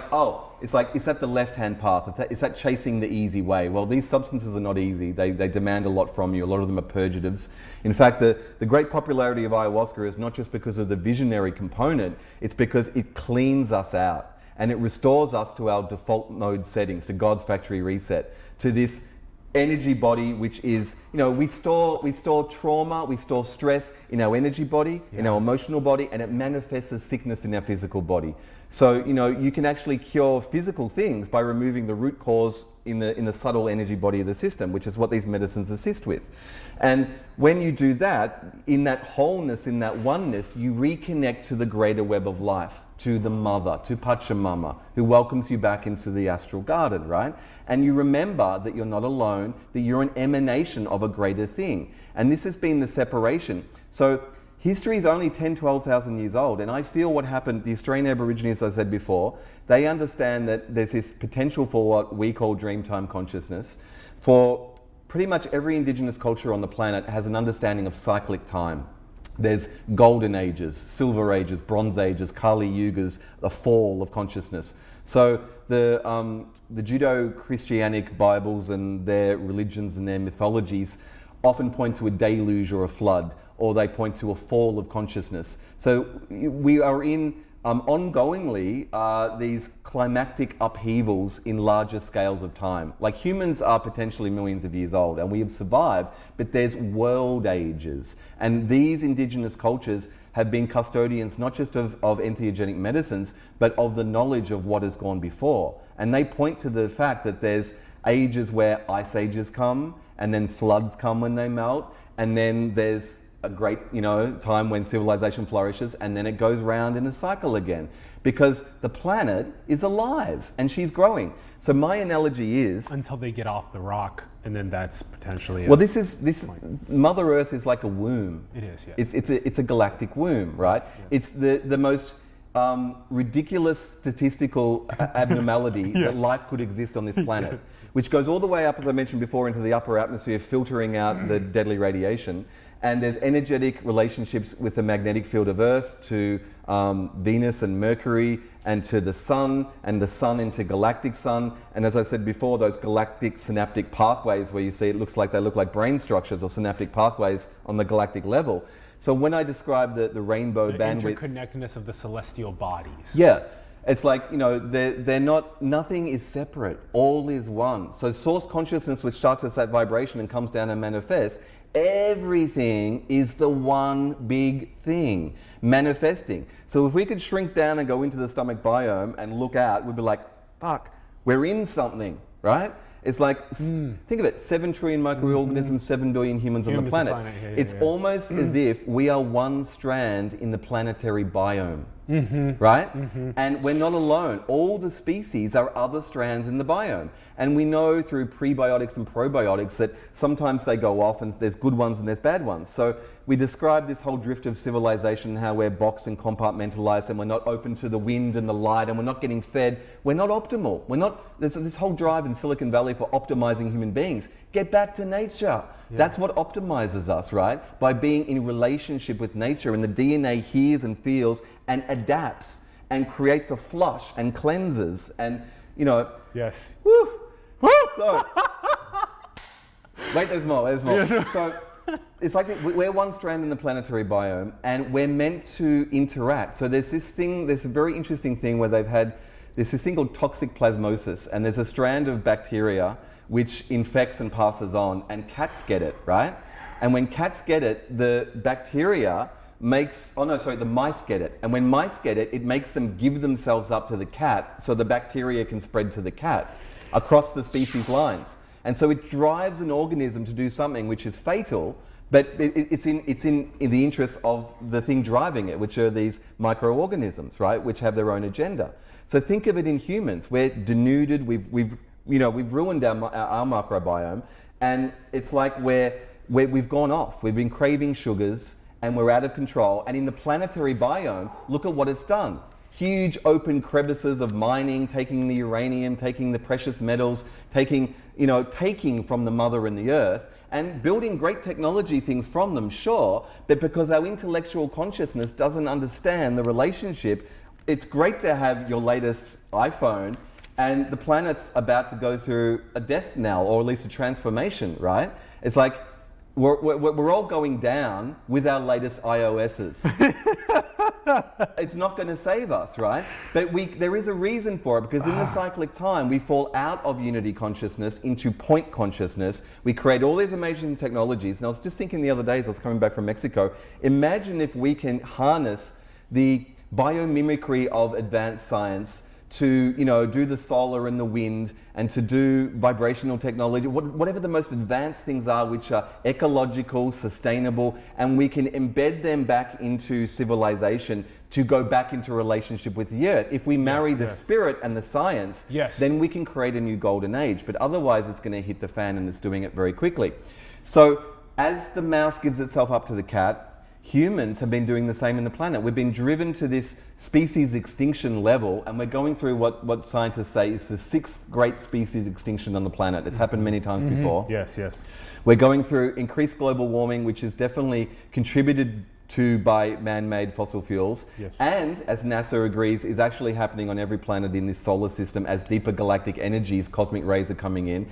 is that the left-hand path? Is that chasing the easy way? Well, these substances are not easy. They demand a lot from you. A lot of them are purgatives. In fact, the great popularity of ayahuasca is not just because of the visionary component, it's because it cleans us out and it restores us to our default mode settings, to God's factory reset, to this energy body, which is, we store trauma, we store stress in our energy body, in our emotional body, and it manifests as sickness in our physical body. So, you can actually cure physical things by removing the root cause in the subtle energy body of the system, which is what these medicines assist with. And when you do that, in that wholeness, in that oneness, you reconnect to the greater web of life, to the mother, to Pachamama, who welcomes you back into the astral garden, right? And you remember that you're not alone, that you're an emanation of a greater thing. And this has been the separation. So history is only 10, 12,000 years old, and I feel what happened, the Australian Aborigines, as I said before, they understand that there's this potential for what we call dreamtime consciousness. For pretty much every indigenous culture on the planet has an understanding of cyclic time. There's golden ages, silver ages, bronze ages, Kali Yugas, the fall of consciousness. So the Judeo-Christianic Bibles and their religions and their mythologies often point to a deluge or a flood, or they point to a fall of consciousness. So we are in ongoingly these climactic upheavals in larger scales of time. Like humans are potentially millions of years old and we have survived, but there's world ages. And these indigenous cultures have been custodians not just of entheogenic medicines, but of the knowledge of what has gone before. And they point to the fact that there's ages where ice ages come, and then floods come when they melt, and then there's a great, time when civilization flourishes, and then it goes round in a cycle again, because the planet is alive and she's growing. So my analogy is, until they get off the rock, and then that's potentially well, Mother Earth is like a womb. It is, yeah. It's a galactic womb, right? Yeah. It's the most ridiculous statistical abnormality that life could exist on this planet, which goes all the way up, as I mentioned before, into the upper atmosphere, filtering out the deadly radiation. And there's energetic relationships with the magnetic field of Earth to Venus and Mercury, and to the sun, and the sun into galactic sun. And as I said before, those galactic synaptic pathways where you see they look like brain structures or synaptic pathways on the galactic level. So when I describe the rainbow bandwidth, interconnectedness of the celestial bodies. yeah, it's like, you know, they're not, nothing is separate, all is one. So source consciousness, which starts as that vibration and comes down and manifests, everything is the one big thing manifesting. So if we could shrink down and go into the stomach biome and look out, we'd be like, fuck, we're in something, right? It's like, think of it, 7 trillion microorganisms, 7 billion humans on the planet. It's almost as if we are one strand in the planetary biome. Right? And we're not alone. All the species are other strands in the biome. And we know through prebiotics and probiotics that sometimes they go off and there's good ones and there's bad ones. So we describe this whole drift of civilization, how we're boxed and compartmentalized and we're not open to the wind and the light and we're not getting fed. We're not optimal. There's this whole drive in Silicon Valley for optimizing human beings. Get back to nature. Yeah. That's what optimizes us, right? By being in relationship with nature, and the DNA hears and feels and adapts and creates a flush and cleanses and, you know. Yes. Woo! So, wait, there's more. So, it's like we're one strand in the planetary biome and we're meant to interact. So there's a very interesting thing where there's this thing called toxic plasmosis, and there's a strand of bacteria which infects and passes on, and cats get it, right? And when cats get it, the mice get it. And when mice get it, it makes them give themselves up to the cat so the bacteria can spread to the cat across the species lines. And so it drives an organism to do something which is fatal, but it's in the interest of the thing driving it, which are these microorganisms, right? Which have their own agenda. So think of it in humans. We're denuded, we've ruined our microbiome, and it's like we've gone off. We've been craving sugars, and we're out of control. And in the planetary biome, look at what it's done. Huge open crevices of mining, taking the uranium, taking the precious metals, taking from the mother and the earth, and building great technology things from them, sure, but because our intellectual consciousness doesn't understand the relationship, it's great to have your latest iPhone, and the planet's about to go through a death knell, or at least a transformation, right? It's like we're all going down with our latest iOSs. It's not going to save us, right? But there is a reason for it, because in the cyclic time, we fall out of unity consciousness into point consciousness. We create all these amazing technologies. And I was just thinking the other day as I was coming back from Mexico, imagine if we can harness the biomimicry of advanced science to do the solar and the wind, and to do vibrational technology, whatever the most advanced things are, which are ecological, sustainable, and we can embed them back into civilization to go back into relationship with the earth. If we marry the spirit and the science, then we can create a new golden age. But otherwise it's going to hit the fan, and it's doing it very quickly. So as the mouse gives itself up to the cat, humans have been doing the same in the planet. We've been driven to this species extinction level, and we're going through what scientists say is the 6th great species extinction on the planet. It's happened many times before. Yes. We're going through increased global warming, which is definitely contributed to by man-made fossil fuels. And as NASA agrees, is actually happening on every planet in this solar system as deeper galactic energies, cosmic rays are coming in.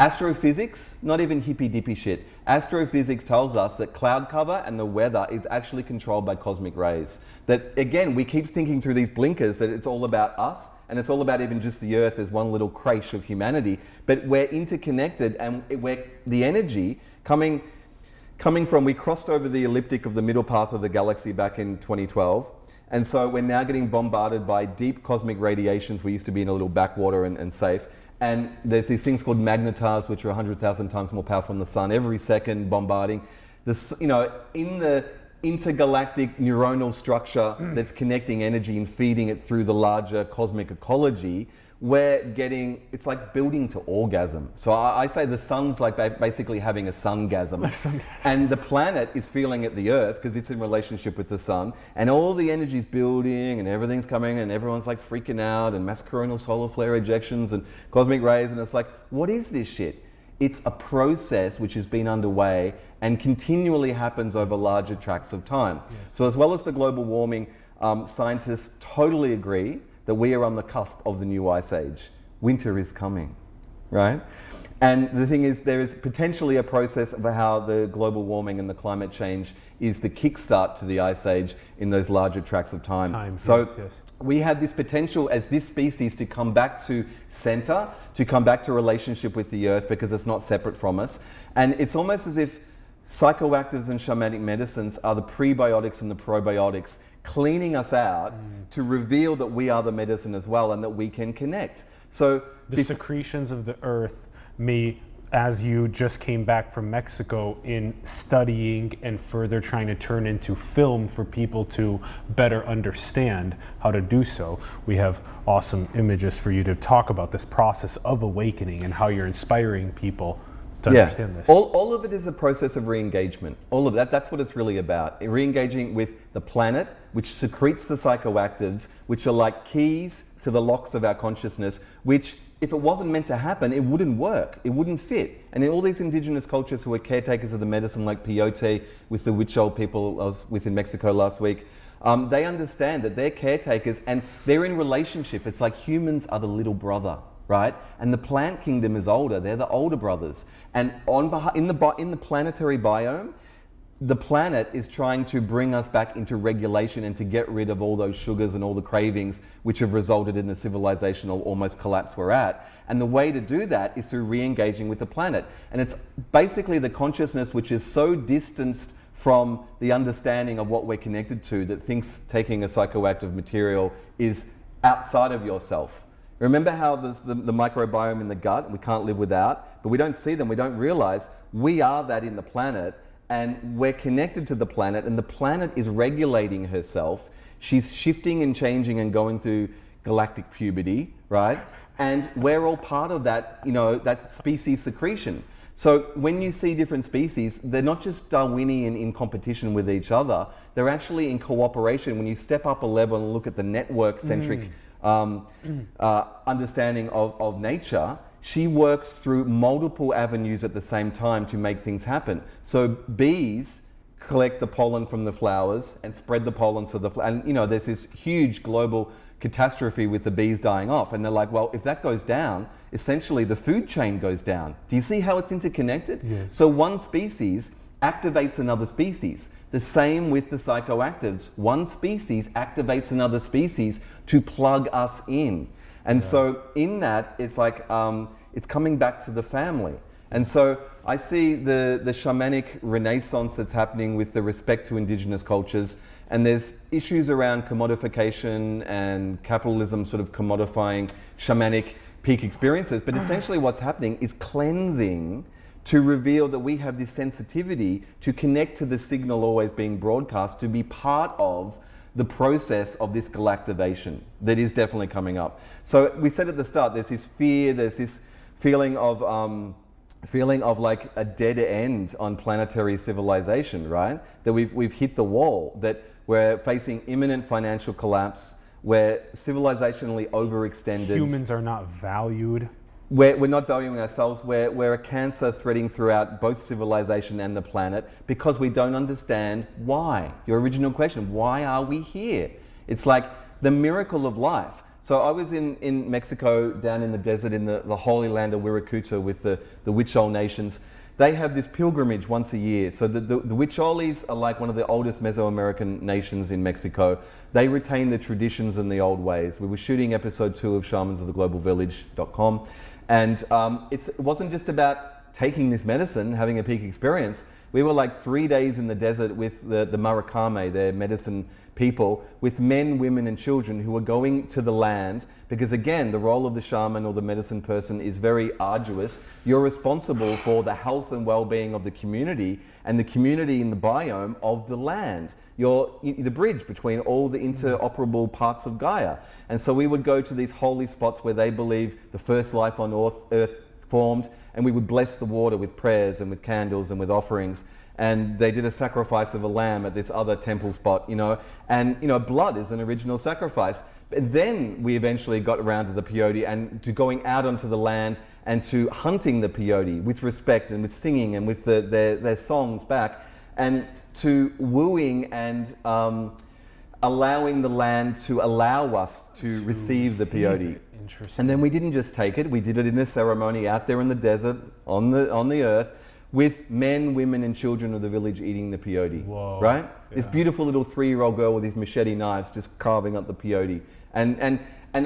Astrophysics, not even hippy-dippy shit. Astrophysics tells us that cloud cover and the weather is actually controlled by cosmic rays. That, again, we keep thinking through these blinkers that it's all about us, and it's all about even just the Earth as one little creche of humanity. But we're interconnected, and the energy coming from, we crossed over the elliptic of the middle path of the galaxy back in 2012. And so we're now getting bombarded by deep cosmic radiations. We used to be in a little backwater and safe. And there's these things called magnetars, which are 100,000 times more powerful than the sun, every second bombarding. In the intergalactic neuronal structure that's connecting energy and feeding it through the larger cosmic ecology, it's like building to orgasm. So I say the sun's like basically having a sungasm. And the planet is feeling it, the Earth, because it's in relationship with the sun. And all the energy's building and everything's coming and everyone's like freaking out, and mass coronal solar flare ejections and cosmic rays. And it's like, what is this shit? It's a process which has been underway and continually happens over larger tracts of time. Yes. So as well as the global warming, scientists totally agree that we are on the cusp of the new ice age. Winter is coming, right? And the thing is, there is potentially a process of how the global warming and the climate change is the kickstart to the ice age in those larger tracts of time. Yes. We have this potential as this species to come back to center, to come back to relationship with the earth because it's not separate from us. And it's almost as if psychoactives and shamanic medicines are the prebiotics and the probiotics cleaning us out to reveal that we are the medicine as well and that we can connect. So the secretions of the earth may, as you just came back from Mexico, in studying and further trying to turn into film for people to better understand how to do so. We have awesome images for you to talk about this process of awakening and how you're inspiring people to understand this. All of it is a process of re-engagement. All of that, that's what it's really about. Re-engaging with the planet, which secretes the psychoactives, which are like keys to the locks of our consciousness, which if it wasn't meant to happen, it wouldn't work, it wouldn't fit. And in all these indigenous cultures who are caretakers of the medicine, like peyote with the Huichol people I was with in Mexico last week, they understand that they're caretakers and they're in relationship. It's like humans are the little brother, right? And the plant kingdom is older, they're the older brothers. And in the planetary biome, the planet is trying to bring us back into regulation and to get rid of all those sugars and all the cravings which have resulted in the civilizational almost collapse we're at. And the way to do that is through re-engaging with the planet. And it's basically the consciousness which is so distanced from the understanding of what we're connected to that thinks taking a psychoactive material is outside of yourself. Remember how there's the microbiome in the gut we can't live without, but we don't see them, we don't realize we are that in the planet. And we're connected to the planet, and the planet is regulating herself. She's shifting and changing and going through galactic puberty, right? And we're all part of that, that species secretion. So when you see different species, they're not just Darwinian in competition with each other, they're actually in cooperation. When you step up a level and look at the network-centric understanding of nature, she works through multiple avenues at the same time to make things happen. So bees collect the pollen from the flowers and spread the pollen so and there's this huge global catastrophe with the bees dying off. And they're like, well, if that goes down, essentially the food chain goes down. Do you see how it's interconnected? Yes. So one species activates another species. The same with the psychoactives. One species activates another species to plug us in. And so in that, it's like, it's coming back to the family. And so I see the shamanic renaissance that's happening with the respect to indigenous cultures. And there's issues around commodification and capitalism sort of commodifying shamanic peak experiences. But essentially what's happening is cleansing to reveal that we have this sensitivity to connect to the signal always being broadcast, to be part of the process of this galactivation that is definitely coming up. So we said at the start, there's this fear, there's this feeling of like a dead end on planetary civilization, right? That we've hit the wall, that we're facing imminent financial collapse, we're civilizationally overextended. Humans are not valued. We're not valuing ourselves. We're a cancer threading throughout both civilization and the planet because we don't understand why. Your original question, why are we here? It's like the miracle of life. So I was in Mexico, down in the desert, in the holy land of Wirikuta with the Huichol nations. They have this pilgrimage once a year. So the Huicholes are like one of the oldest Mesoamerican nations in Mexico. They retain the traditions and the old ways. We were shooting episode 2 of shamansoftheglobal.village.com. And it wasn't just about taking this medicine, having a peak experience. We were like 3 days in the desert with the Maracame, their medicine people, with men, women and children who were going to the land because again, the role of the shaman or the medicine person is very arduous. You're responsible for the health and well-being of the community and the community in the biome of the land. You're the bridge between all the interoperable parts of Gaia. And so we would go to these holy spots where they believe the first life on earth formed, and we would bless the water with prayers and with candles and with offerings. and they did a sacrifice of a lamb at this other temple spot, you know, and you know, blood is an original sacrifice. But then we eventually got around to the peyote and to going out onto the land and to hunting the peyote with respect and with singing and with their songs back, and to wooing and allowing the land to allow us to receive the peyote. Interesting. And then we didn't just take it, we did it in a ceremony out there in the desert, on the earth, with men, women and children of the village eating the peyote. Whoa. Right? Yeah. This beautiful little 3-year-old girl with these machete knives just carving up the peyote. And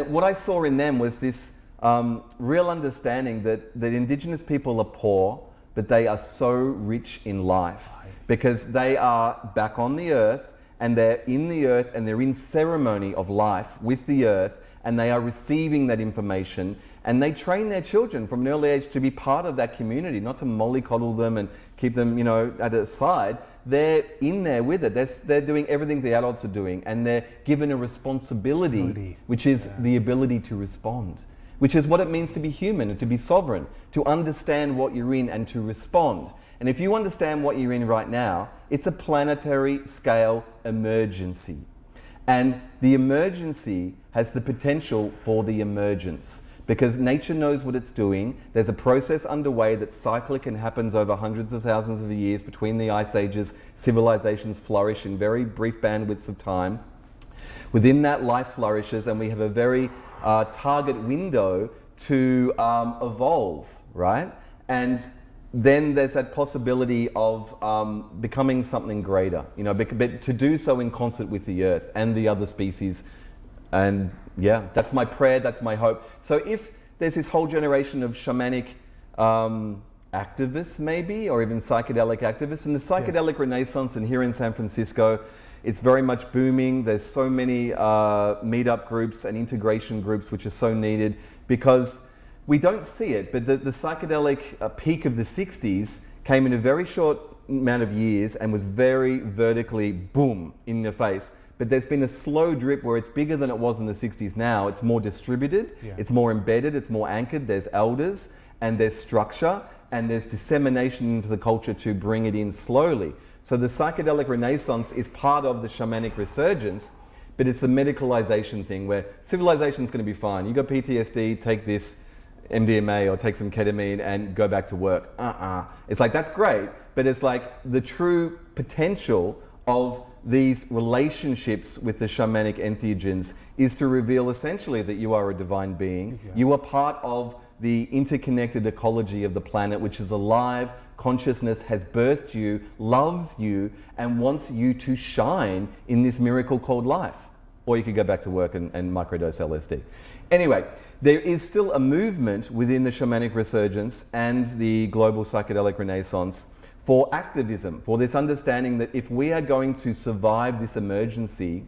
what I saw in them was this real understanding that indigenous people are poor, but they are so rich in life because they are back on the earth, and they're in the earth and they're in ceremony of life with the earth, and they are receiving that information, and they train their children from an early age to be part of that community, not to mollycoddle them and keep them, you know, at a side. They're in there with it. They're doing everything the adults are doing, and they're given a responsibility, which is the ability to respond, which is what it means to be human and to be sovereign, to understand what you're in and to respond. And if you understand what you're in right now, it's a planetary scale emergency. And the emergency has the potential for the emergence, because nature knows what it's doing. There's a process underway that's cyclic and happens over hundreds of thousands of years between the ice ages. Civilizations flourish in very brief bandwidths of time. Within that, life flourishes, and we have a very target window to evolve, right? And then there's that possibility of becoming something greater, you know, but to do so in concert with the earth and the other species. And yeah, that's my prayer, that's my hope. So if there's this whole generation of shamanic activists maybe, or even psychedelic activists, and the psychedelic renaissance, and here in San Francisco, it's very much booming. There's so many meetup groups and integration groups which are so needed, because we don't see it, but the psychedelic peak of the 60s came in a very short amount of years and was very vertically, boom, in the face. But there's been a slow drip where it's bigger than it was in the 60s now. It's more distributed, it's more embedded, it's more anchored. There's elders, and there's structure, and there's dissemination into the culture to bring it in slowly. So the psychedelic renaissance is part of the shamanic resurgence, but it's the medicalization thing where civilization's going to be fine. You got PTSD, take this MDMA or take some ketamine and go back to work. It's like, that's great, but it's like the true potential of these relationships with the shamanic entheogens is to reveal essentially that you are a divine being. You are part of the interconnected ecology of the planet, which is alive. Consciousness has birthed you, loves you, and wants you to shine in this miracle called life. Or you could go back to work and microdose LSD. Anyway, there is still a movement within the shamanic resurgence and the global psychedelic renaissance for activism, for this understanding that if we are going to survive this emergency,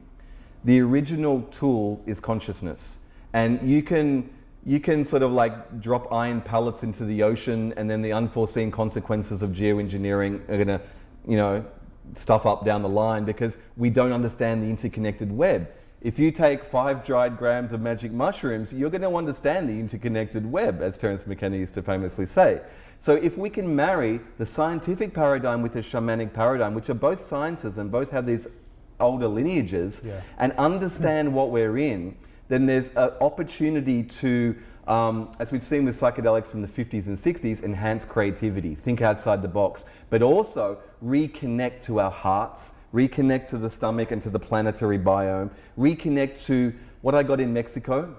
the original tool is consciousness. And you can sort of like drop iron pellets into the ocean, and then the unforeseen consequences of geoengineering are gonna, you know, stuff up down the line because we don't understand the interconnected web. If you take 5 dried grams of magic mushrooms, you're going to understand the interconnected web, as Terence McKenna used to famously say. So if we can marry the scientific paradigm with the shamanic paradigm, which are both sciences and both have these older lineages, and understand what we're in, then there's an opportunity to, as we've seen with psychedelics from the 50s and 60s, enhance creativity, think outside the box, but also reconnect to our hearts, reconnect to the stomach and to the planetary biome, reconnect to what I got in Mexico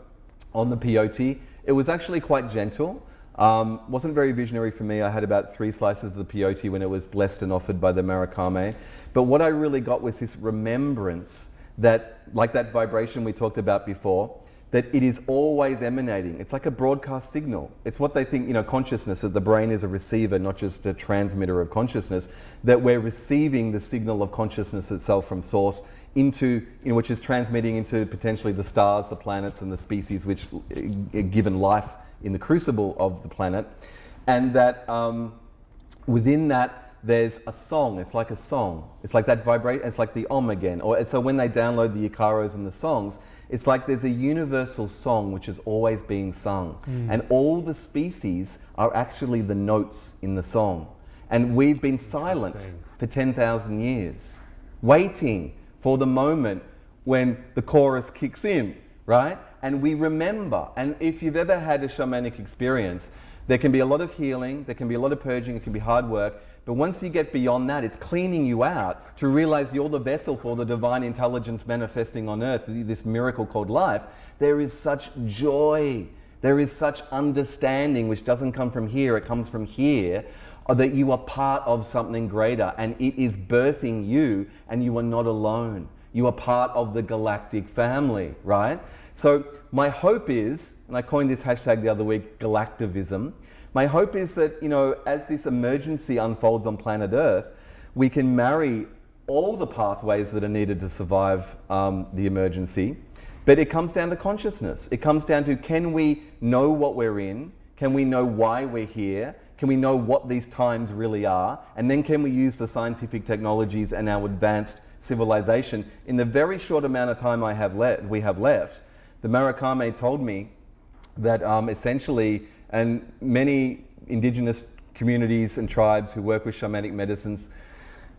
on the peyote. It was actually quite gentle. Wasn't very visionary for me. I had about 3 slices of the peyote when it was blessed and offered by the Maracame. But what I really got was this remembrance that, like that vibration we talked about before, that it is always emanating. It's like a broadcast signal. It's what they think, you know, consciousness, that the brain is a receiver, not just a transmitter of consciousness, that we're receiving the signal of consciousness itself from source into, you know, which is transmitting into potentially the stars, the planets, and the species which are given life in the crucible of the planet. And that within that, there's a song. It's like a song. It's like that vibrate. It's like the Om again. Or so when they download the Icaros and the songs, it's like there's a universal song which is always being sung, and all the species are actually the notes in the song. And we've been silent for 10,000 years, waiting for the moment when the chorus kicks in, right? And we remember, and if you've ever had a shamanic experience, there can be a lot of healing, there can be a lot of purging, it can be hard work, but once you get beyond that, it's cleaning you out to realize you're the vessel for the divine intelligence manifesting on earth, this miracle called life. There is such joy, there is such understanding, which doesn't come from here, it comes from here, that you are part of something greater, and it is birthing you, and you are not alone. You are part of the galactic family, right? So my hope is, and I coined this hashtag the other week, Galactivism. My hope is that, as this emergency unfolds on planet Earth, we can marry all the pathways that are needed to survive the emergency. But it comes down to consciousness. It comes down to, can we know what we're in? Can we know why we're here? Can we know what these times really are? And then can we use the scientific technologies and our advanced civilization? In the very short amount of time we have left, the Murakami told me that essentially, and many indigenous communities and tribes who work with shamanic medicines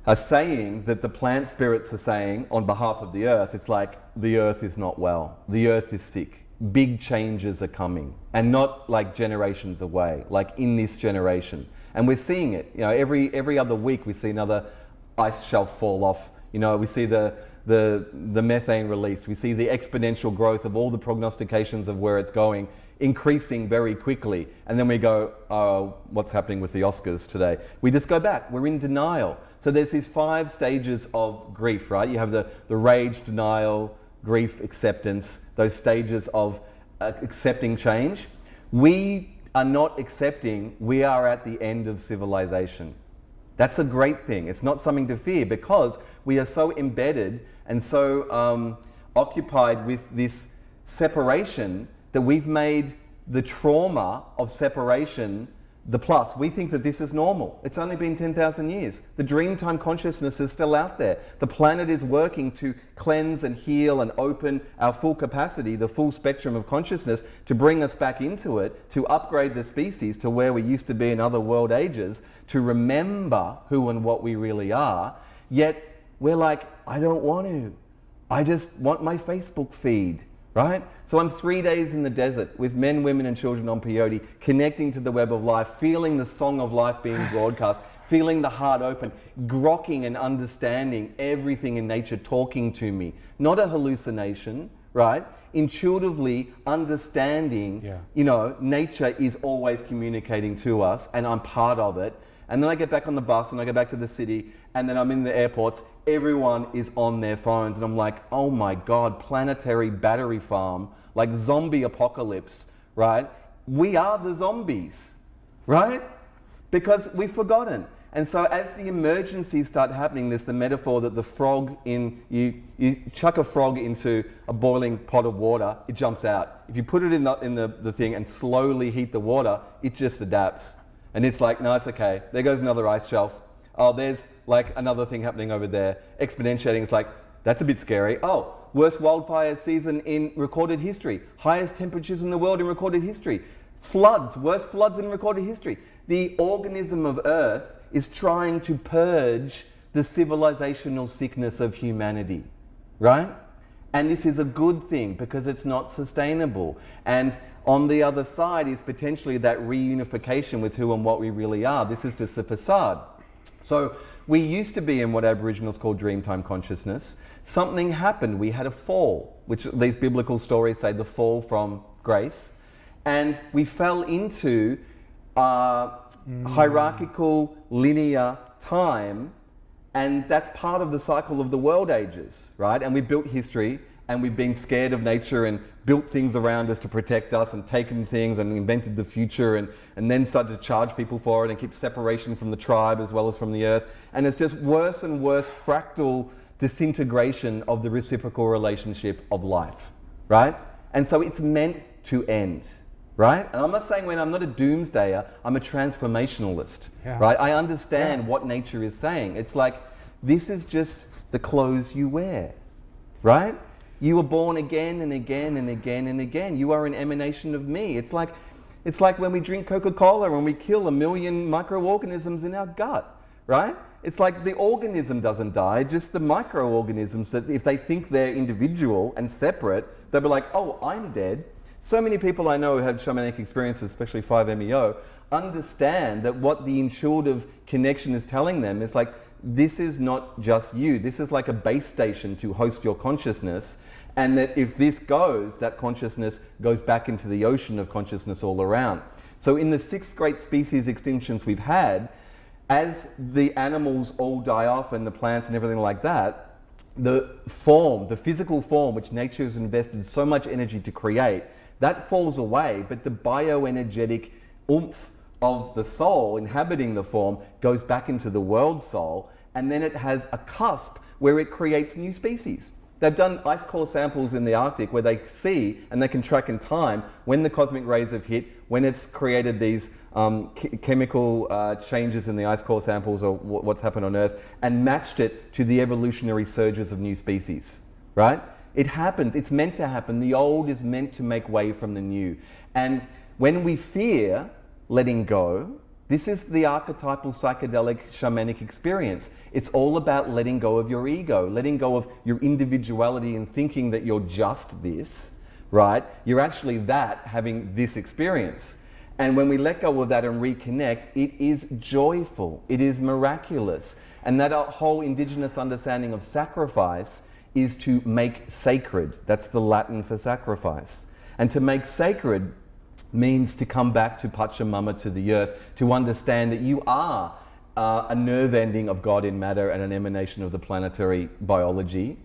are saying that the plant spirits are saying on behalf of the earth, it's like the earth is not well, the earth is sick. Big changes are coming, and not like generations away, like in this generation. And we're seeing it. Every other week we see another ice shelf fall off. We see the methane release. We see the exponential growth of all the prognostications of where it's going, increasing very quickly. And then we go, oh, what's happening with the Oscars today? We just go back. We're in denial. So there's these 5 stages of grief, right? You have the rage, denial, grief, acceptance, those stages of accepting change. We are not accepting, we are at the end of civilization. That's a great thing. It's not something to fear, because we are so embedded and so occupied with this separation that we've made the trauma of separation the plus. We think that this is normal. It's only been 10,000 years. The dreamtime consciousness is still out there. The planet is working to cleanse and heal and open our full capacity, the full spectrum of consciousness, to bring us back into it, to upgrade the species to where we used to be in other world ages, to remember who and what we really are. Yet we're like, I don't want to. I just want my Facebook feed. Right? So I'm 3 days in the desert with men, women and children on peyote, connecting to the web of life, feeling the song of life being broadcast, feeling the heart open, grokking and understanding everything in nature talking to me. Not a hallucination, right? Intuitively understanding, nature is always communicating to us, and I'm part of it. And then I get back on the bus and I go back to the city, and then I'm in the airports, everyone is on their phones, and I'm like, oh my God, Planetary battery farm, like zombie apocalypse, right? We are the zombies, right? Because we've forgotten. And so as the emergencies start happening, there's the metaphor that the frog you chuck a frog into a boiling pot of water, it jumps out. If you put it in the thing and slowly heat the water, it just adapts. And it's like, no, it's okay. There goes another ice shelf. Oh, there's like another thing happening over there. Exponentiating, it's like, that's a bit scary. Oh, worst wildfire season in recorded history. Highest temperatures in the world in recorded history. Floods, worst floods in recorded history. The organism of Earth is trying to purge the civilizational sickness of humanity, right? And this is a good thing because it's not sustainable. And on the other side is potentially that reunification with who and what we really are. This is just the facade. So we used to be in what Aboriginals call dreamtime consciousness. Something happened. We had a fall, which these biblical stories say the fall from grace. And we fell into hierarchical, linear time. And that's part of the cycle of the world ages, right? And we built history, and we've been scared of nature and built things around us to protect us and taken things and invented the future and then started to charge people for it and keep separation from the tribe as well as from the earth. And it's just worse and worse fractal disintegration of the reciprocal relationship of life, right? And so it's meant to end, right? And I'm not saying I'm not a doomsdayer, I'm a transformationalist, right? I understand what nature is saying. It's like, this is just the clothes you wear, right? You were born again and again and again and again. You are an emanation of me. It's like when we drink Coca-Cola and we kill 1 million microorganisms in our gut, right? It's like the organism doesn't die, just the microorganisms that if they think they're individual and separate, they'll be like, oh, I'm dead. So many people I know who have shamanic experiences, especially 5-MeO, understand that what the intuitive connection is telling them is like, this is not just you. This is like a base station to host your consciousness. And that if this goes, that consciousness goes back into the ocean of consciousness all around. So in the 6 great species extinctions we've had, as the animals all die off and the plants and everything like that, the form, the physical form, which nature has invested so much energy to create, that falls away, but the bioenergetic oomph of the soul inhabiting the form goes back into the world soul, and then it has a cusp where it creates new species. They've done ice core samples in the Arctic where they see and they can track in time when the cosmic rays have hit, when it's created these chemical changes in the ice core samples or what's happened on Earth, and matched it to the evolutionary surges of new species, right? It happens, it's meant to happen. The old is meant to make way from the new. And when we fear letting go, this is the archetypal psychedelic shamanic experience. It's all about letting go of your ego, letting go of your individuality and thinking that you're just this, right? You're actually that having this experience. And when we let go of that and reconnect, it is joyful, it is miraculous. And that whole indigenous understanding of sacrifice is to make sacred. That's the Latin for sacrifice. And to make sacred means to come back to Pachamama, to the earth, to understand that you are a nerve ending of God in matter and an emanation of the planetary biology,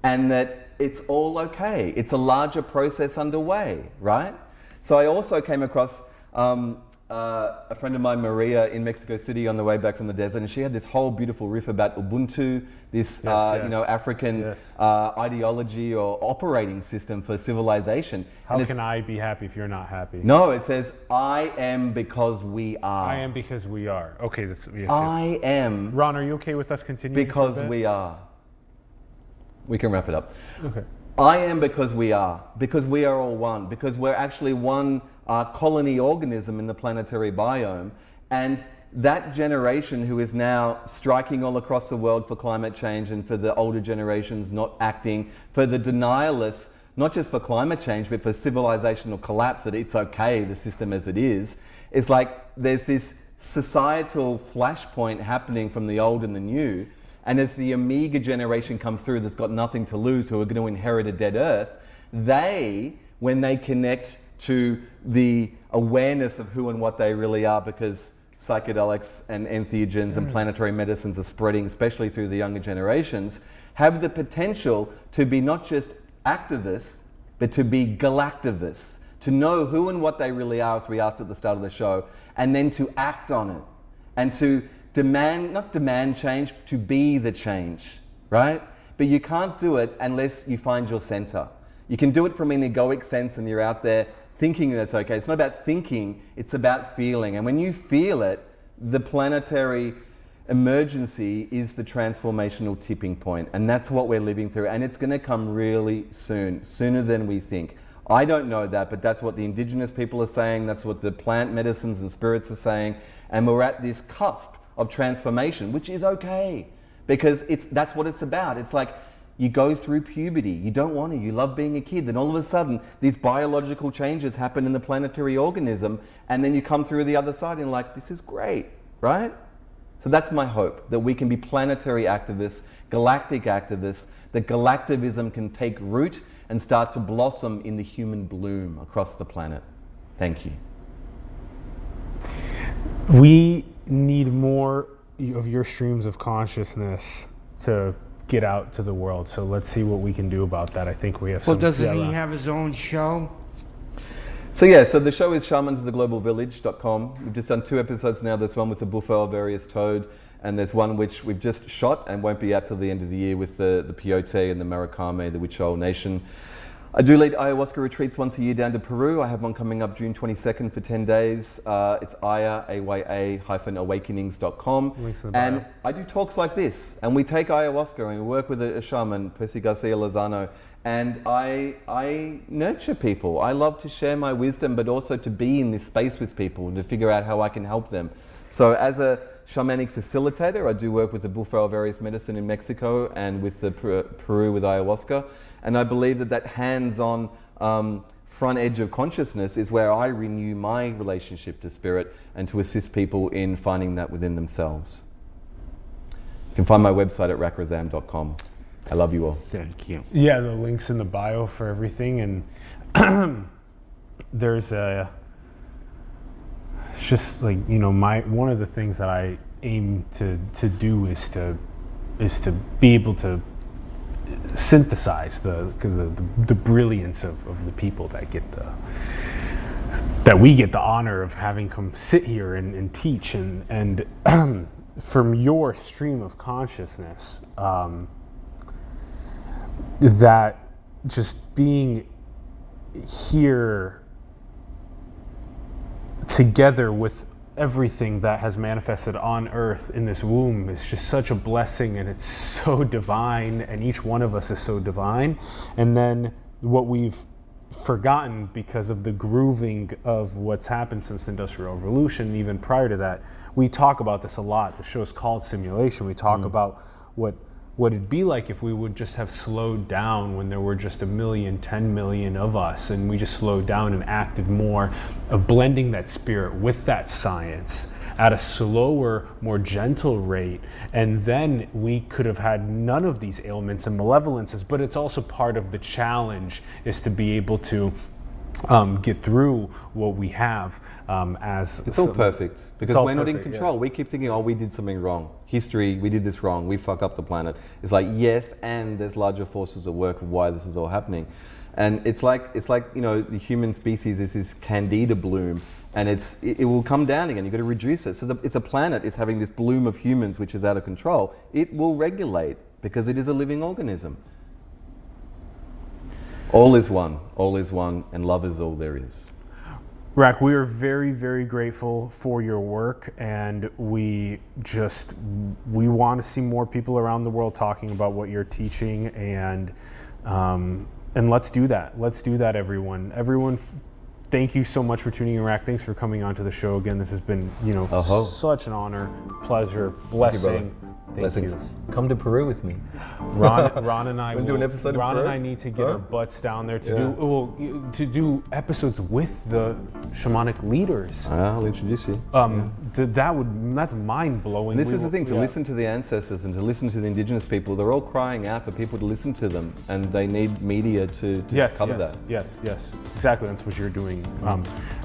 and that it's all okay. It's a larger process underway, right? So I also came across a friend of mine, Maria, in Mexico City on the way back from the desert, and she had this whole beautiful riff about Ubuntu, this you know, African ideology or operating system for civilization. How can I be happy if you're not happy? No, it says, I am because we are. I am because we are. Okay, that's yes. I am. Ron, are you okay with us continuing? Because we are. We can wrap it up. Okay. I am because we are all one, because we're actually one colony organism in the planetary biome. And that generation who is now striking all across the world for climate change and for the older generations not acting, for the denialists, not just for climate change, but for civilizational collapse, that it's okay, the system as it is, it's like there's this societal flashpoint happening from the old and the new. And as the Amiga generation comes through that's got nothing to lose, who are going to inherit a dead Earth, they, when they connect to the awareness of who and what they really are, because psychedelics and entheogens and planetary medicines are spreading, especially through the younger generations, have the potential to be not just activists, but to be galactivists, to know who and what they really are, as we asked at the start of the show, and then to act on it, and to not demand change, to be the change, right? But you can't do it unless you find your center. You can do it from an egoic sense and you're out there thinking that's okay. It's not about thinking, it's about feeling. And when you feel it, the planetary emergency is the transformational tipping point. And that's what we're living through. And it's going to come really soon, sooner than we think. I don't know that, but that's what the indigenous people are saying. That's what the plant medicines and spirits are saying. And we're at this cusp of transformation, which is okay, because that's what it's about. It's like you go through puberty, you don't want to, you love being a kid, then all of a sudden these biological changes happen in the planetary organism, and then you come through the other side and you're like, this is great, right? So that's my hope, that we can be planetary activists, galactic activists, that galactivism can take root and start to blossom in the human bloom across the planet. Thank you. We need more of your streams of consciousness to get out to the world. So let's see what we can do about that. I think we have some... Well, doesn't he have his own show? So yeah, so the show is shamansoftheglobalvillage.com. We've just done 2 episodes now. There's one with the buffalo various toad, and there's one which we've just shot and won't be out till the end of the year with the peyote and the maracame, the Huichol Nation. I do lead ayahuasca retreats once a year down to Peru. I have one coming up June 22nd for 10 days. It's aya-awakenings.com. Links in the bio. And I do talks like this. And we take ayahuasca and we work with a shaman, Percy Garcia Lozano. And I nurture people. I love to share my wisdom, but also to be in this space with people and to figure out how I can help them. So as a shamanic facilitator. I do work with the Buffalo of Various Medicine in Mexico and with the Peru with ayahuasca. And I believe that hands-on front edge of consciousness is where I renew my relationship to spirit and to assist people in finding that within themselves. You can find my website at rakrazam.com. I love you all. Thank you. Yeah, the link's in the bio for everything, and there's a. It's just like, you know, one of the things that I aim to do is to be able to synthesize the brilliance of the people that we get the honor of having come sit here and teach and from your stream of consciousness, that just being here together with everything that has manifested on earth in this womb is just such a blessing, and it's so divine, and each one of us is so divine. And then what we've forgotten because of the grooving of what's happened since the Industrial Revolution, even prior to that, we talk about this a lot. The show's called Simulation. We talk about what it'd be like if we would just have slowed down when there were just 1 million, 10 million of us, and we just slowed down and acted more of blending that spirit with that science at a slower, more gentle rate, and then we could have had none of these ailments and malevolences. But it's also part of the challenge, is to be able to get through what we have as... It's all perfect, because we're not in control. Yeah. We keep thinking, oh, we did something wrong. History, we did this wrong. We fuck up the planet. It's like, yes, and there's larger forces at work of why this is all happening. And it's like, you know, the human species is this candida bloom, and it will come down again. You've got to reduce it. So if the planet is having this bloom of humans, which is out of control, it will regulate, because it is a living organism. All is one, and love is all there is. Rak, we are very, very grateful for your work, and we want to see more people around the world talking about what you're teaching, and let's do that. Let's do that, everyone. Everyone, thank you so much for tuning in, Rak. Thanks for coming onto the show again. This has been, you know, such an honor, pleasure, blessing. Thank you. Come to Peru with me. Ron and I do an episode in Ron Peru? and I need to get our butts down there to do episodes with the shamanic leaders. I'll introduce you. That's mind blowing. This is the thing, to listen to the ancestors and to listen to the indigenous people. They're all crying out for people to listen to them, and they need media to cover that. Yes, exactly. That's what you're doing,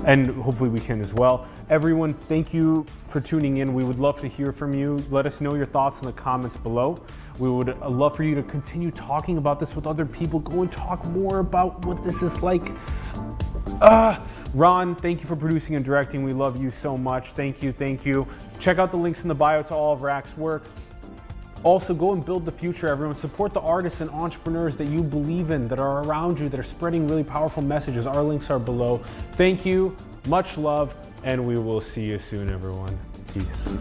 and hopefully we can as well. Everyone, thank you for tuning in. We would love to hear from you. Let us know your thoughts in the comments below. We would love for you to continue talking about this with other people. Go and talk more about what this is like. Ron, thank you for producing and directing. We love you so much. Thank you. Check out the links in the bio to all of Rak's work. Also, go and build the future, everyone. Support the artists and entrepreneurs that you believe in, that are around you, that are spreading really powerful messages. Our links are below. Thank you, much love, and we will see you soon, everyone. Peace.